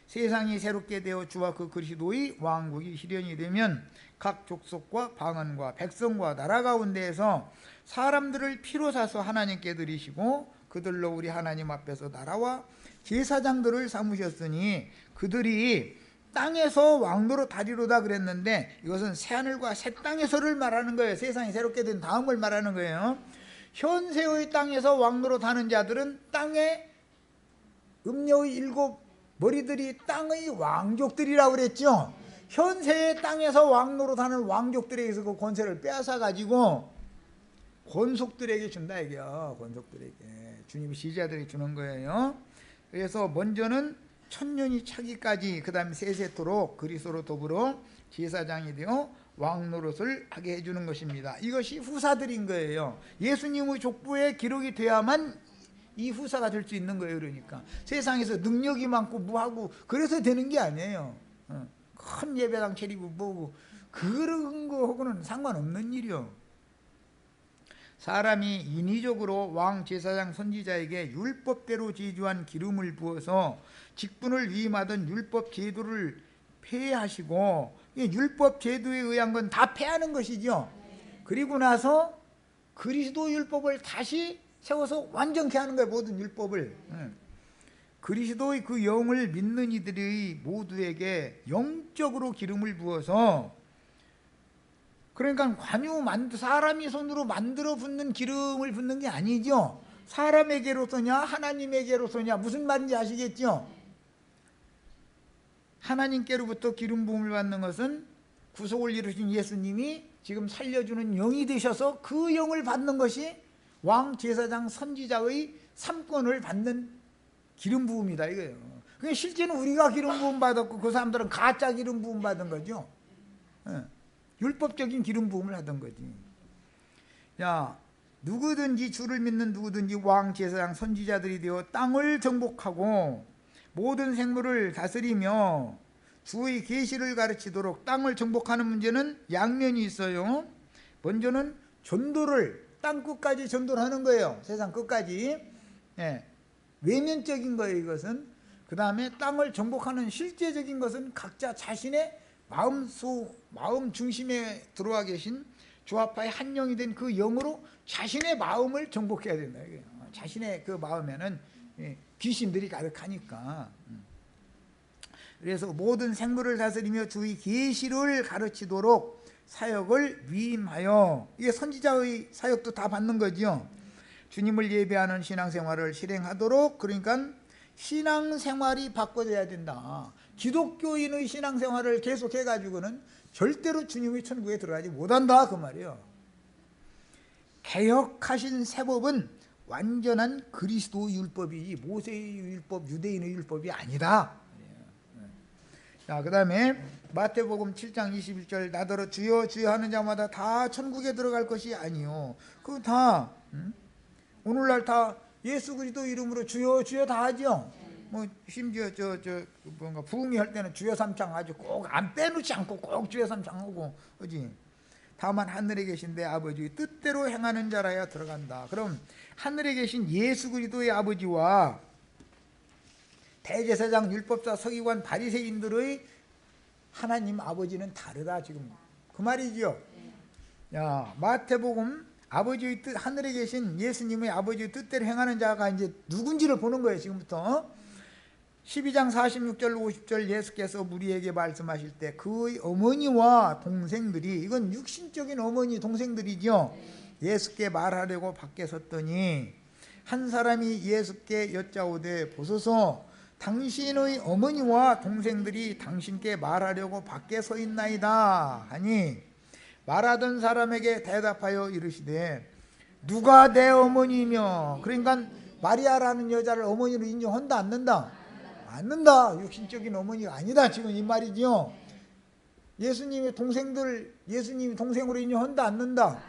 세상이 새롭게 되어 주와 그 그리스도의 왕국이 실현이 되면 각 족속과 방언과 백성과 나라 가운데에서 사람들을 피로 사서 하나님께 드리시고 그들로 우리 하나님 앞에서 나라와 제사장들을 삼으셨으니 그들이 땅에서 왕노로 다리로다 그랬는데 이것은 새하늘과 새 땅에서를 말하는 거예요. 세상이 새롭게 된 다음을 말하는 거예요. 현세의 땅에서 왕노로 다는 자들은 땅의 음녀의 7머리들이 땅의 왕족들이라고 그랬죠. 현세의 땅에서 왕노로 다는 왕족들에게서 그 권세를 빼앗아 가지고 권속들에게 준다 이게요. 권속들에게 주님이 지지자들에게 주는 거예요. 그래서 먼저는 천년이 차기까지, 그 다음에 세세토록 그리스도로 더불어 제사장이 되어 왕노릇을 하게 해주는 것입니다. 이것이 후사들인 거예요. 예수님의 족보에 기록이 돼야만 이 후사가 될 수 있는 거예요. 그러니까 세상에서 능력이 많고 뭐하고 그래서 되는 게 아니에요. 큰 예배당 차리고 뭐고 그런 거하고는 상관없는 일이요. 사람이 인위적으로 왕, 제사장, 선지자에게 율법대로 제주한 기름을 부어서 직분을 위임하던 율법 제도를 폐하시고, 율법 제도에 의한 건 다 폐하는 것이죠. 그리고 나서 그리스도 율법을 다시 세워서 완전케 하는 거예요. 모든 율법을. 그리스도의 그 영을 믿는 이들의 모두에게 영적으로 기름을 부어서, 그러니까 사람이 손으로 만들어 붓는 기름을 붓는 게 아니죠. 사람에게로서냐 하나님에게로서냐, 무슨 말인지 아시겠죠? 하나님께로부터 기름 부음을 받는 것은 구속을 이루신 예수님이 지금 살려주는 영이 되셔서 그 영을 받는 것이 왕, 제사장, 선지자의 3권을 받는 기름 부음이다 이거예요. 그러니까 실제는 우리가 기름 부음 받았고 그 사람들은 가짜 기름 부음 받은 거죠. 율법적인 기름 부음을 하던 거지. 야, 누구든지 주를 믿는 누구든지 왕, 제사장, 선지자들이 되어 땅을 정복하고 모든 생물을 다스리며 주의 계시를 가르치도록. 땅을 정복하는 문제는 양면이 있어요. 먼저는 전도를, 땅 끝까지 전도를 하는 거예요. 세상 끝까지. 외면적인 거예요 이것은. 그 다음에 땅을 정복하는 실제적인 것은 각자 자신의 마음 중심에 들어와 계신 주아파의 한 영이 된 그 영으로 자신의 마음을 정복해야 된다. 자신의 그 마음에는 귀신들이 가득하니까. 그래서 모든 생물을 다스리며 주의 계시를 가르치도록 사역을 위임하여, 이게 선지자의 사역도 다 받는 거죠. 주님을 예배하는 신앙생활을 실행하도록, 그러니까 신앙생활이 바꿔져야 된다. 기독교인의 신앙생활을 계속 해가지고는 절대로 주님의 천국에 들어가지 못한다 그 말이에요. 개혁하신 세법은 완전한 그리스도 율법이지 모세의 율법, 유대인의 율법이 아니다. 자, 그 다음에 마태복음 7장 21절 나더러 주여 주여 하는 자마다 다 천국에 들어갈 것이 아니요. 그거 다 오늘날 다 예수 그리스도 이름으로 주여 주여 다 하죠. 뭐 심지어 뭔가 부흥회 할 때는 주여 삼창 아주 꼭 안 빼놓지 않고 꼭 주여 삼창 하고 그지. 다만 하늘에 계신 내 아버지의 뜻대로 행하는 자라야 들어간다. 그럼 하늘에 계신 예수 그리스도의 아버지와 대제사장, 율법사, 서기관, 바리새인들의 하나님 아버지는 다르다 지금 그 말이지요. 야, 마태복음 아버지의 뜻, 하늘에 계신 예수님의 아버지의 뜻대로 행하는 자가 이제 누군지를 보는 거예요 지금부터. 12장 46절 50절 예수께서 무리에게 말씀하실 때 그의 어머니와 동생들이, 이건 육신적인 어머니 동생들이죠, 예수께 말하려고 밖에 섰더니 한 사람이 예수께 여짜오되 보소서 당신의 어머니와 동생들이 당신께 말하려고 밖에 서 있나이다 하니 말하던 사람에게 대답하여 이르시되 누가 내 어머니며, 그러니까 마리아라는 여자를 어머니로 인정한다 않는다? 않는다. 육신적인 어머니가 아니다 지금 이 말이죠. 예수님의 동생들 예수님이 동생으로 인정한다 않는다?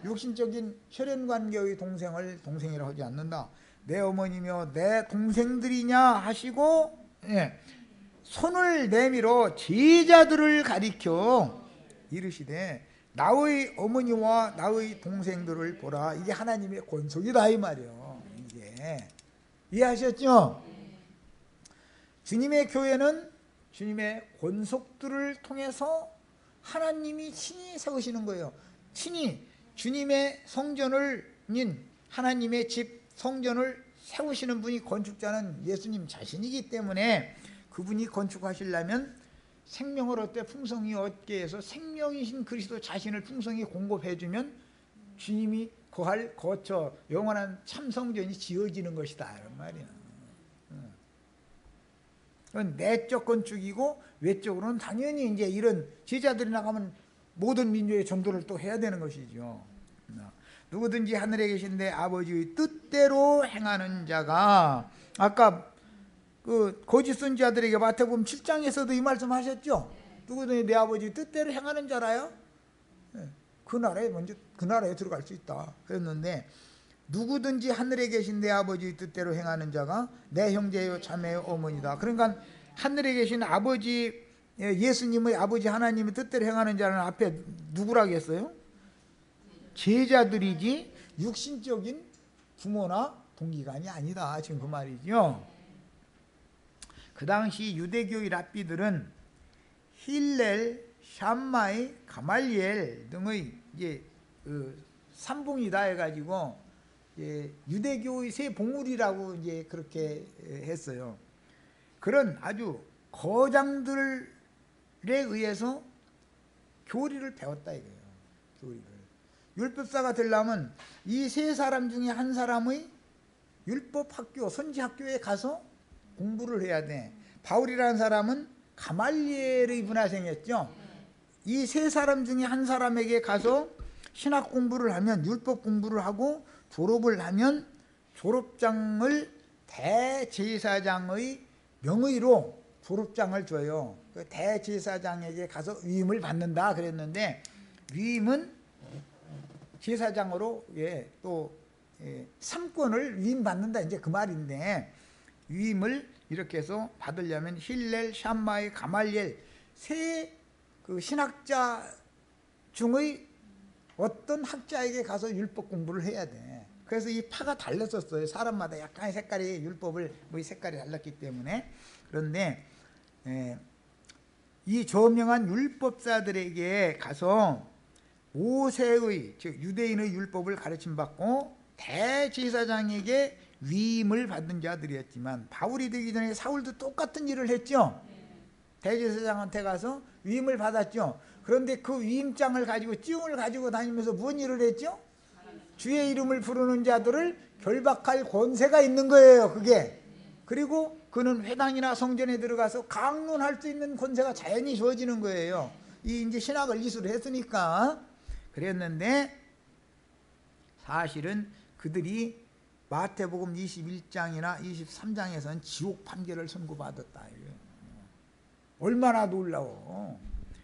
육신적인 혈연관계의 동생을 동생이라고 하지 않는다. 내 어머니며 내 동생들이냐 하시고, 손을 내밀어 제자들을 가리켜 이르시되 나의 어머니와 나의 동생들을 보라. 이게 하나님의 권속이다 이 말이에요. 이게 이해하셨죠? 주님의 교회는 주님의 권속들을 통해서 하나님이 친히 세우시는 거예요. 친히 주님의 성전을 하나님의 집 성전을 세우시는 분이 건축자는 예수님 자신이기 때문에 그분이 건축하시려면 생명을 얻되 풍성히 얻게 해서 생명이신 그리스도 자신을 풍성히 공급해주면 주님이 거할 거처 영원한 참성전이 지어지는 것이다 이런 말이야. 그건 내적 건축이고 외적으로는 당연히 이제 이런 제자들이 나가면 모든 민족의 전도를 또 해야 되는 것이죠. 누구든지 하늘에 계신 내 아버지의 뜻대로 행하는 자가, 아까 그 거짓 선지자들에게 마태복음 7장에서도 이 말씀 하셨죠. 누구든지 내 아버지의 뜻대로 행하는 자라요 그 나라에 먼저 그 나라에 들어갈 수 있다 그랬는데, 누구든지 하늘에 계신 내 아버지의 뜻대로 행하는 자가 내 형제요 자매요 어머니다. 그러니까 하늘에 계신 아버지 예수님의 아버지 하나님의 뜻대로 행하는 자는 앞에 누구라고 했어요? 제자들이지 육신적인 부모나 동기간이 아니다 지금 그 말이죠. 그 당시 유대교의 랍비들은 힐렐, 샴마이, 가말리엘 등의 이제 삼봉이다 해가지고 유대교의 세 봉우리라고 이제 그렇게 했어요. 그런 아주 거장들에 의해서 교리를 배웠다 이거예요. 교리를. 율법사가 되려면 이 세 사람 중에 한 사람의 율법학교, 선지학교에 가서 공부를 해야 돼. 바울이라는 사람은 가말리엘의 문화생이었죠. 이 세 사람 중에 한 사람에게 가서 신학 공부를 하면, 율법 공부를 하고 졸업을 하면 졸업장을 대제사장의 명의로 졸업장을 줘요. 그 대제사장에게 가서 위임을 받는다 그랬는데, 위임은 제사장으로 또 삼권을 위임받는다 이제 그 말인데, 위임을 이렇게 해서 받으려면 힐렐, 샴마이, 가말리엘 세 그 신학자 중의 어떤 학자에게 가서 율법 공부를 해야 돼. 그래서 이 파가 달랐었어요. 사람마다 약간의 색깔이 율법을 색깔이 달랐기 때문에. 그런데 이 저명한 율법사들에게 가서 모세의 즉 유대인의 율법을 가르침받고 대제사장에게 위임을 받은 자들이었지만, 바울이 되기 전에 사울도 똑같은 일을 했죠. 대제사장한테 가서 위임을 받았죠. 그런데 그 위임장을 가지고 찌웅을 가지고 다니면서 무슨 일을 했죠? 주의 이름을 부르는 자들을 결박할 권세가 있는 거예요. 그게. 그리고 그는 회당이나 성전에 들어가서 강론할 수 있는 권세가 자연히 주어지는 거예요. 이 이제 신학을 이수를 했으니까. 그랬는데 사실은 그들이 마태복음 21장이나 23장에서는 지옥 판결을 선고받았다. 얼마나 놀라워.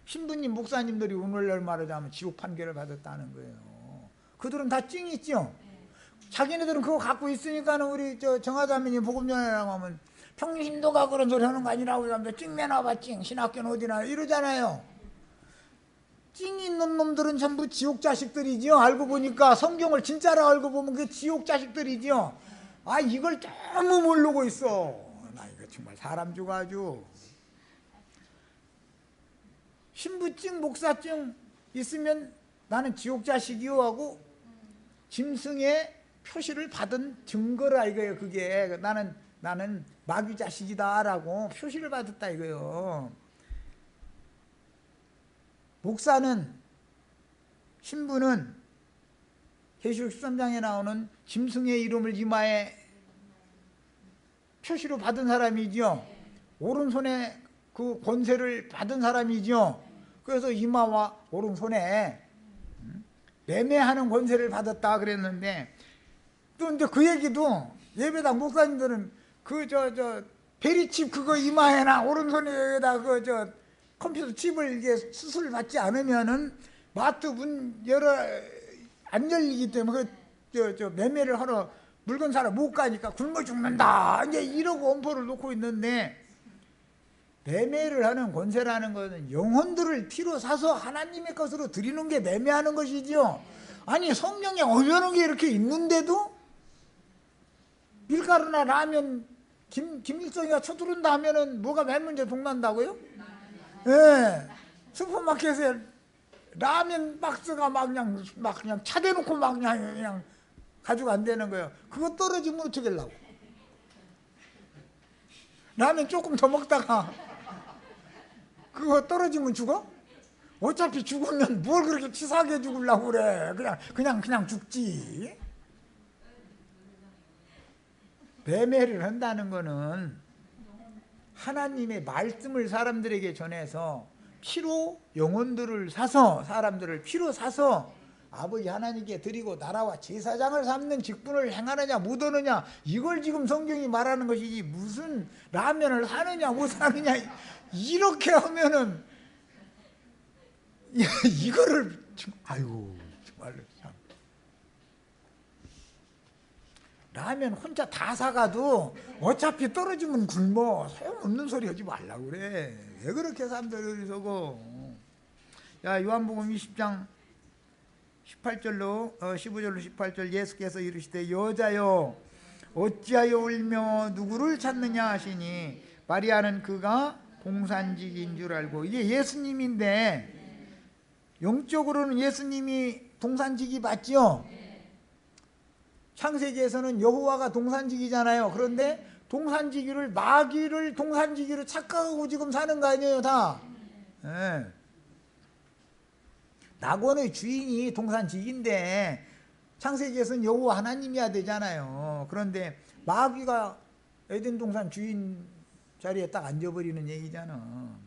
신부님, 목사님들이 오늘날 말하자면 지옥 판결을 받았다는 거예요. 그들은 다 찡이 있죠. 자기네들은 그거 갖고 있으니까는 우리 정하자매님 복음전이라고 하면 평신도가 그런 소리 하는 거 아니라고 하면서 찡 내놔봐 찡 신학교는 어디나 이러잖아요. 찡 있는 놈들은 전부 지옥 자식들이지요. 알고 보니까 성경을 진짜로 알고 보면 그게 지옥 자식들이지요. 아 이걸 너무 모르고 있어. 나 이거 정말 사람 죽어가지고 신부증 목사증 있으면 나는 지옥 자식이요 하고 짐승의 표시를 받은 증거라 이거예요. 그게 나는 마귀 자식이다라고 표시를 받았다 이거예요. 목사는 신부는 계시록 13장에 나오는 짐승의 이름을 이마에 표시로 받은 사람이죠. 오른손에 그 권세를 받은 사람이죠. 그래서 이마와 오른손에 매매하는 권세를 받았다 그랬는데 또 이제 그 얘기도 예배당 목사님들은 그 베리칩 그거 이마에나 오른손에다 그 컴퓨터 칩을 이게 수술 받지 않으면은 마트 문 안 열리기 때문에 그 매매를 하러 물건 사러 못 가니까 굶어 죽는다 이제 이러고 엄포를 놓고 있는데 매매를 하는 권세라는 것은 영혼들을 피로 사서 하나님의 것으로 드리는 게 매매하는 것이지요. 아니 성경에 어려운 게 이렇게 있는데도 밀가루나 라면 김일성이가 쳐들은다 하면은 뭐가 맨 문제 동난다고요? 예. 슈퍼마켓에 라면 박스가 막 그냥 차대놓고 막 그냥 가지고 안 되는 거예요. 그거 떨어지면 어떻게 하려고? 라면 조금 더 먹다가 그거 떨어지면 죽어? 어차피 죽으면 뭘 그렇게 치사하게 죽으려고 그래. 그냥 죽지. 매매를 한다는 거는 하나님의 말씀을 사람들에게 전해서 피로 영혼들을 사서 사람들을 피로 사서 아버지 하나님께 드리고 나라와 제사장을 삼는 직분을 행하느냐 못하느냐 이걸 지금 성경이 말하는 것이지 무슨 라면을 사느냐 못 사느냐 이렇게 하면은 이거를 아이고 정말로 참 라면 혼자 다 사가도 어차피 떨어지면 굶어 소용없는 소리 하지 말라고 그래. 왜 그렇게 사람들이 서고. 야 요한복음 20장 18절로 15절로 18절 예수께서 이르시되 여자여 어찌하여 울며 누구를 찾느냐 하시니 마리아는 그가 동산직인 줄 알고. 이게 예수님인데 영적으로는 예수님이 동산직이 맞죠. 창세기에서는 여호와가 동산직이잖아요. 그런데 동산지기를 마귀를 동산지기로 착각하고 지금 사는 거 아니에요 다. 네. 낙원의 주인이 동산지기인데 창세기에서는 여호와 하나님이야 되잖아요. 그런데 마귀가 에덴 동산 주인 자리에 딱 앉아버리는 얘기잖아.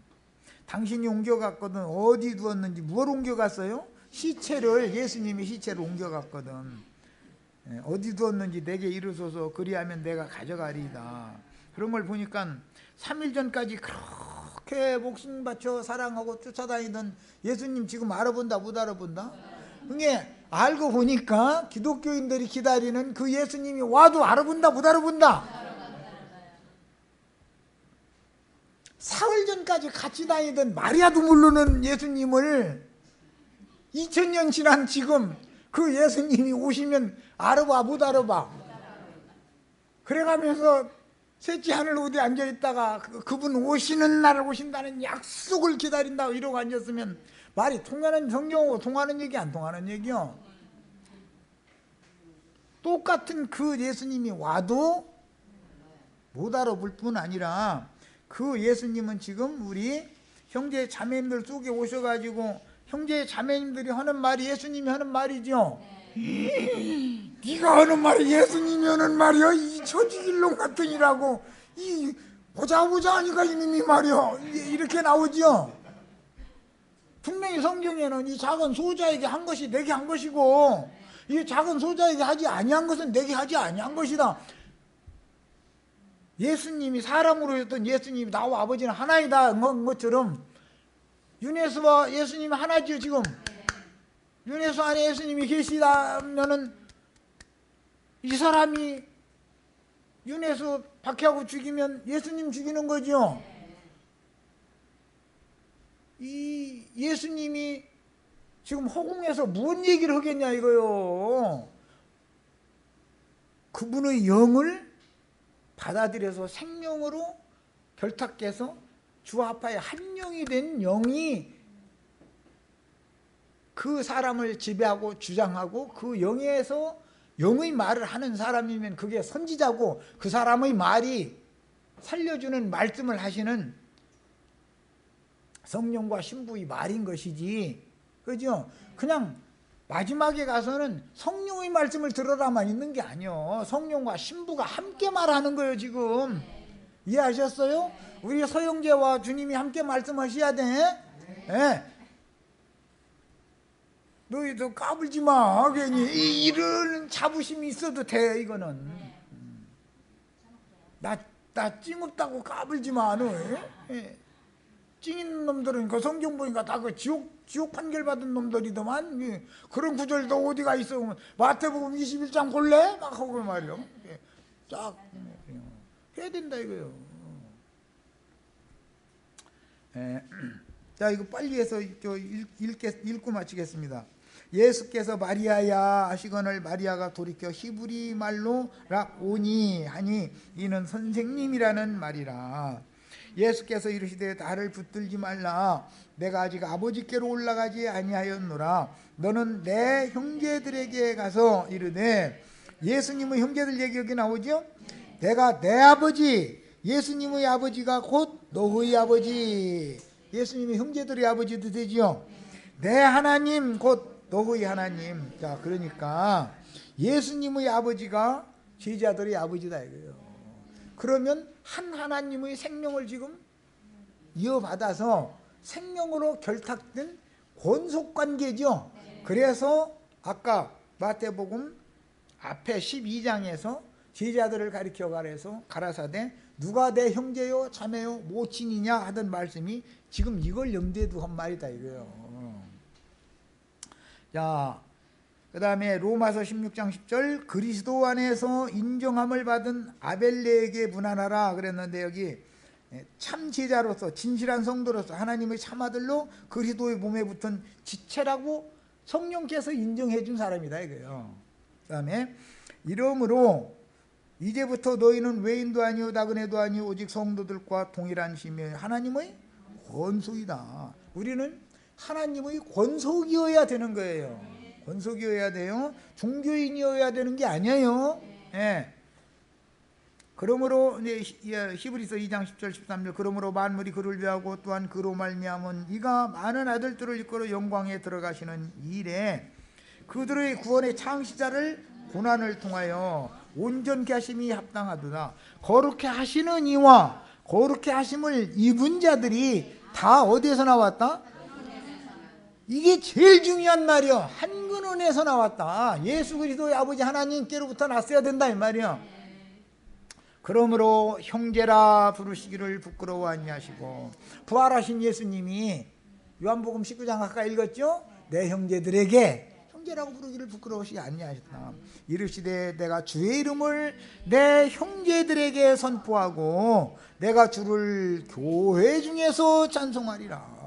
당신이 옮겨갔거든. 어디 두었는지 뭘 옮겨갔어요? 시체를 예수님이 시체를 옮겨갔거든. 어디 두었는지 내게 이르소서 그리하면 내가 가져가리이다. 그런 걸 보니까 3일 전까지 그렇게 목숨 바쳐 사랑하고 쫓아다니던 예수님 지금 알아본다 못 알아본다? 그게 알고 보니까 기독교인들이 기다리는 그 예수님이 와도 알아본다 못 알아본다? 사흘 전까지 같이 다니던 마리아도 모르는 예수님을 2000년 지난 지금 그 예수님이 오시면 알아봐 못 알아봐? 그래가면서 셋째 하늘 어디 앉아있다가 그분 오시는 날 오신다는 약속을 기다린다고 이러고 앉았으면 말이 통하는 성경하고 통하는 얘기 안 통하는 얘기요. 똑같은 그 예수님이 와도 못 알아볼 뿐 아니라 그 예수님은 지금 우리 형제 자매님들 속에 오셔가지고 형제 자매님들이 하는 말이 예수님이 하는 말이죠. 네가 하는 말이 예수님이 하는 말이야. 이 처지질롱 같으니라고 이 보자 하니까 이놈이 말이야. 이렇게 나오죠. 분명히 성경에는 이 작은 소자에게 한 것이 내게 한 것이고 이 작은 소자에게 하지 아니한 것은 내게 하지 아니한 것이다. 예수님이 사람으로 했던 예수님이 나와 아버지는 하나이다 한 것처럼 유네스와 예수님이 하나죠. 지금 유네스 안에 예수님이 계시다면은 이 사람이 유네스 박해하고 죽이면 예수님 죽이는 거죠. 이 예수님이 지금 허공에서 무슨 얘기를 하겠냐 이거요. 그분의 영을 받아들여서 생명으로 결탁해서 주 아파에 한 영이 된 영이 그 사람을 지배하고 주장하고 그 영에서 영의 말을 하는 사람이면 그게 선지자고 그 사람의 말이 살려주는 말씀을 하시는 성령과 신부의 말인 것이지, 그죠? 그냥 마지막에 가서는 성령의 말씀을 들으라만 있는 게 아니요. 성령과 신부가 함께 말하는 거예요. 지금 이해하셨어요? 우리 서영재와 주님이 함께 말씀하셔야 돼. 예. 너희도 까불지 마. 괜히 이런 자부심이 있어도 돼. 이거는 나 찡없다고 까불지 마. 너. 예. 찡 있는 놈들은 그 성경 보니까 다 그 지옥 판결 받은 놈들이더만. 예. 그런 구절도 어디가 있어? 마태복음 21장 볼래? 막 하고 말이요. 예. 쫙 해야 된다 이거요. 예. 자, 이거 빨리 해서 읽고 마치겠습니다. 예수께서 마리아야 하시거늘 마리아가 돌이켜 히브리 말로 라오니 하니 이는 선생님이라는 말이라. 예수께서 이르시되 나를 붙들지 말라. 내가 아직 아버지께로 올라가지 아니하였노라. 너는 내 형제들에게 가서 이르되, 예수님의 형제들 얘기 여기 나오죠. 내가 내 아버지, 예수님의 아버지가 곧 너의 아버지, 예수님의 형제들의 아버지도 되지요. 내 하나님 곧 너의 하나님. 자, 그러니까 예수님의 아버지가 제자들의 아버지다 이거예요. 그러면 한 하나님의 생명을 지금 이어받아서 생명으로 결탁된 권속관계죠. 그래서 아까 마태복음 앞에 12장에서 제자들을 가리켜 가라사대 누가 내 형제요 자매요 모친이냐 하던 말씀이 지금 이걸 염두에 두고 한 말이다 이거예요. 자, 그 다음에 로마서 16장 10절 그리스도 안에서 인정함을 받은 아벨레에게 문안하라 그랬는데, 여기 참 제자로서 진실한 성도로서 하나님의 참아들로 그리스도의 몸에 붙은 지체라고 성령께서 인정해 준 사람이다 이거예요. 그 다음에 이러므로 이제부터 너희는 외인도 아니오 나그네도 아니오 오직 성도들과 동일한 심의 하나님의 권속이다. 우리는 하나님의 권속이어야 되는 거예요. 권속이어야 돼요. 종교인이어야 되는 게 아니에요. 예. 그러므로 히브리서 2장 10절 13절 그러므로 만물이 그를 위하고 또한 그로 말미암은 이가 많은 아들들을 이끌어 영광에 들어가시는 일에 그들의 구원의 창시자를 고난을 통하여 온전케 하심이 합당하도다. 거룩해 하시는 이와 거룩해 하심을 입은 자들이 다 어디에서 나왔다? 이게 제일 중요한 말이요. 한 근원에서 나왔다. 예수 그리스도의 아버지 하나님께로부터 났어야 된다 이 말이요. 그러므로 형제라 부르시기를 부끄러워 아니하시고, 부활하신 예수님이 요한복음 19장 아까 읽었죠? 내 형제들에게 형제라고 부르기를 부끄러우시지 아니하셨다. 이르시되 내가 주의 이름을 내 형제들에게 선포하고 내가 주를 교회 중에서 찬송하리라.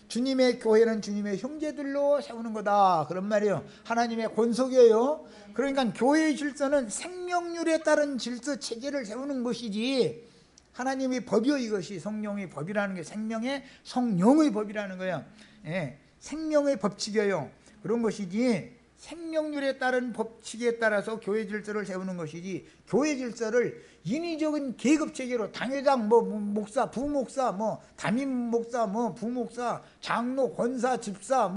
주님의 교회는 주님의 형제들로 세우는 거다 그런 말이에요. 하나님의 권속이에요. 그러니까 교회의 질서는 생명률에 따른 질서 체계를 세우는 것이지 하나님의 법이요. 이것이 성령의 법이라는 게 생명의 성령의 법이라는 거예요. 예, 생명의 법칙이에요. 그런 것이지 생명률에 따른 법칙에 따라서 교회 질서를 세우는 것이지, 교회 질서를 인위적인 계급 체계로 당회장, 목사, 부목사, 담임 목사, 부목사, 장로, 권사, 집사,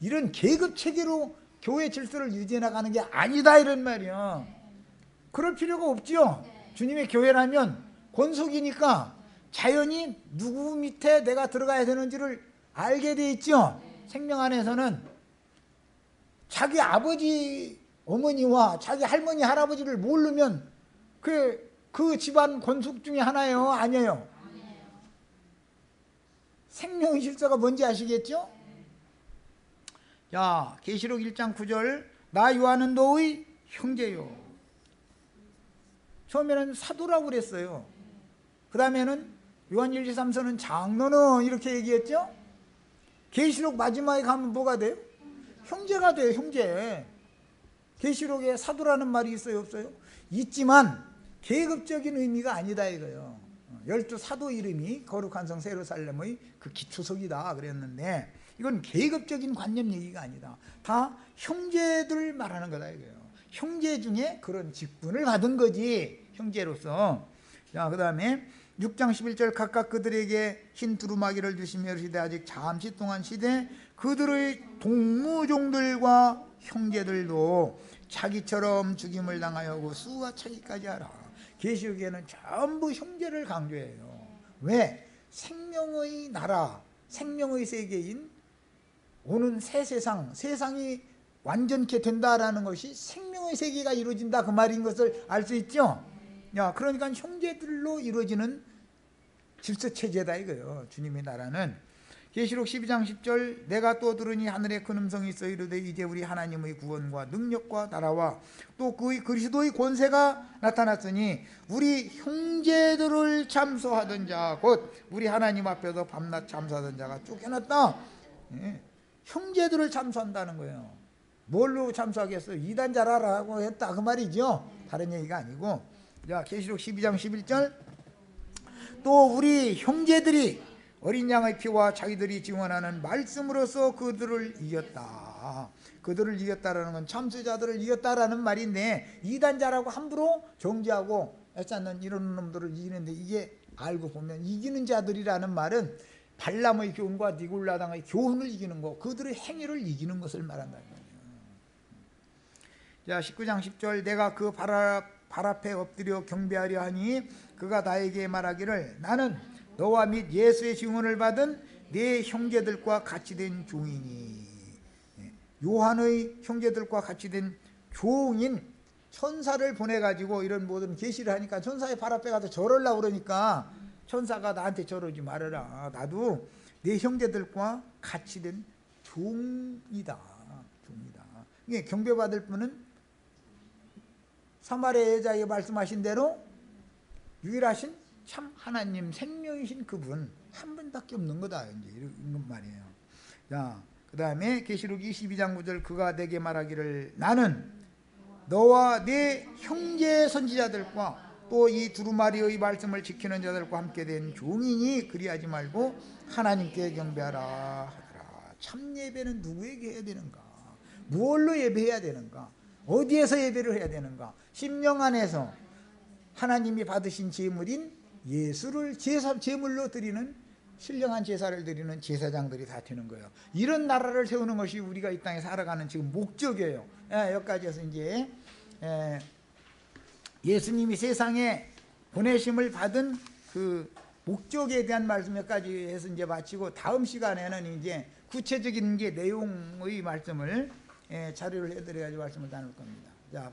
이런 계급 체계로 교회 질서를 유지해 나가는 게 아니다, 이런 말이야. 그럴 필요가 없죠. 주님의 교회라면 권속이니까 자연히 누구 밑에 내가 들어가야 되는지를 알게 돼 있죠. 생명 안에서는 자기 아버지 어머니와 자기 할머니 할아버지를 모르면 그 집안 권속 중에 하나예요, 아니에요? 생명의 질서가 뭔지 아시겠죠? 자, 계시록 1장 9절, 나 요한은 너의 형제요. 처음에는 사도라고 그랬어요. 그 다음에는 요한 1, 2, 3서는 장로는 이렇게 얘기했죠. 계시록 마지막에 가면 뭐가 돼요? 형제가 돼요, 형제. 계시록에 사도라는 말이 있어요, 없어요? 있지만 계급적인 의미가 아니다 이거예요. 12사도 이름이 거룩한 성 세루살렘의 그 기초석이다 그랬는데, 이건 계급적인 관념 얘기가 아니다. 다 형제들 말하는 거다 이거예요. 형제 중에 그런 직분을 받은 거지, 형제로서. 자, 그 다음에 6장 11절, 각각 그들에게 흰 두루마기를 주시며 이르시되 아직 잠시 동안 시되 그들의 동무종들과 형제들도 자기처럼 죽임을 당하여고 수와 차기까지 하라. 계시록에는 전부 형제를 강조해요. 왜? 생명의 나라, 생명의 세계인 오는 새 세상, 세상이 완전케 된다라는 것이 생명의 세계가 이루어진다 그 말인 것을 알 수 있죠. 야, 그러니까 형제들로 이루어지는 질서체제다 이거예요, 주님의 나라는. 계시록 12장 10절, 내가 또 들으니 하늘에 큰 음성이 있어 이르되 이제 우리 하나님의 구원과 능력과 나라와 또 그의 그리스도의 권세가 나타났으니 우리 형제들을 참소하던 자 곧 우리 하나님 앞에서 밤낮 참소하던 자가 쫓겨났다. 예, 형제들을 참소한다는 거예요. 뭘로 참소하겠어요? 이단자라고 했다 그 말이죠. 다른 얘기가 아니고. 자, 계시록 12장 11절, 또 우리 형제들이 어린 양의 피와 자기들이 증언하는 말씀으로서 그들을 이겼다. 그들을 이겼다라는 건 참수자들을 이겼다라는 말인데, 이단자라고 함부로 정죄하고 애쓰지 않는 이런 놈들을 이기는데, 이게 알고 보면 이기는 자들이라는 말은 발람의 교훈과 니골라당의 교훈을 이기는 거, 그들의 행위를 이기는 것을 말한다는 거예요. 자, 19장 10절, 내가 그 발 앞에 엎드려 경배하려 하니 그가 나에게 말하기를 나는 너와 및 예수의 증언을 받은 네 형제들과 같이 된 종이니. 요한의 형제들과 같이 된 종인 천사를 보내가지고 이런 모든 계시를 하니까 천사의 발 앞에 가서 절하려고 그러니까 천사가 나한테 절하지 말아라. 나도 네 형제들과 같이 된 종이다. 종이다. 이게 경배받을 분은 사마리아 여자에게 말씀하신 대로 유일하신 참 하나님, 생명이신 그분 한 분밖에 없는 거다, 이제 이런 말이에요. 자, 그 다음에 계시록 22장 9절, 그가 내게 말하기를 나는 너와 네 형제 선지자들과 또 이 두루마리의 말씀을 지키는 자들과 함께 된 종이니 그리하지 말고 하나님께 경배하라 하더라. 참 예배는 누구에게 해야 되는가? 무엇로 예배해야 되는가? 어디에서 예배를 해야 되는가? 심령 안에서 하나님이 받으신 제물인 예수를 제물로 드리는, 신령한 제사를 드리는 제사장들이 다 되는 거예요. 이런 나라를 세우는 것이 우리가 이 땅에 살아가는 지금 목적이에요. 여기까지 해서 이제 예수님이 세상에 보내심을 받은 그 목적에 대한 말씀 몇 가지 해서 이제 마치고, 다음 시간에는 이제 구체적인 게 내용의 말씀을 자료를 해드려가지고 말씀을 나눌 겁니다. 자,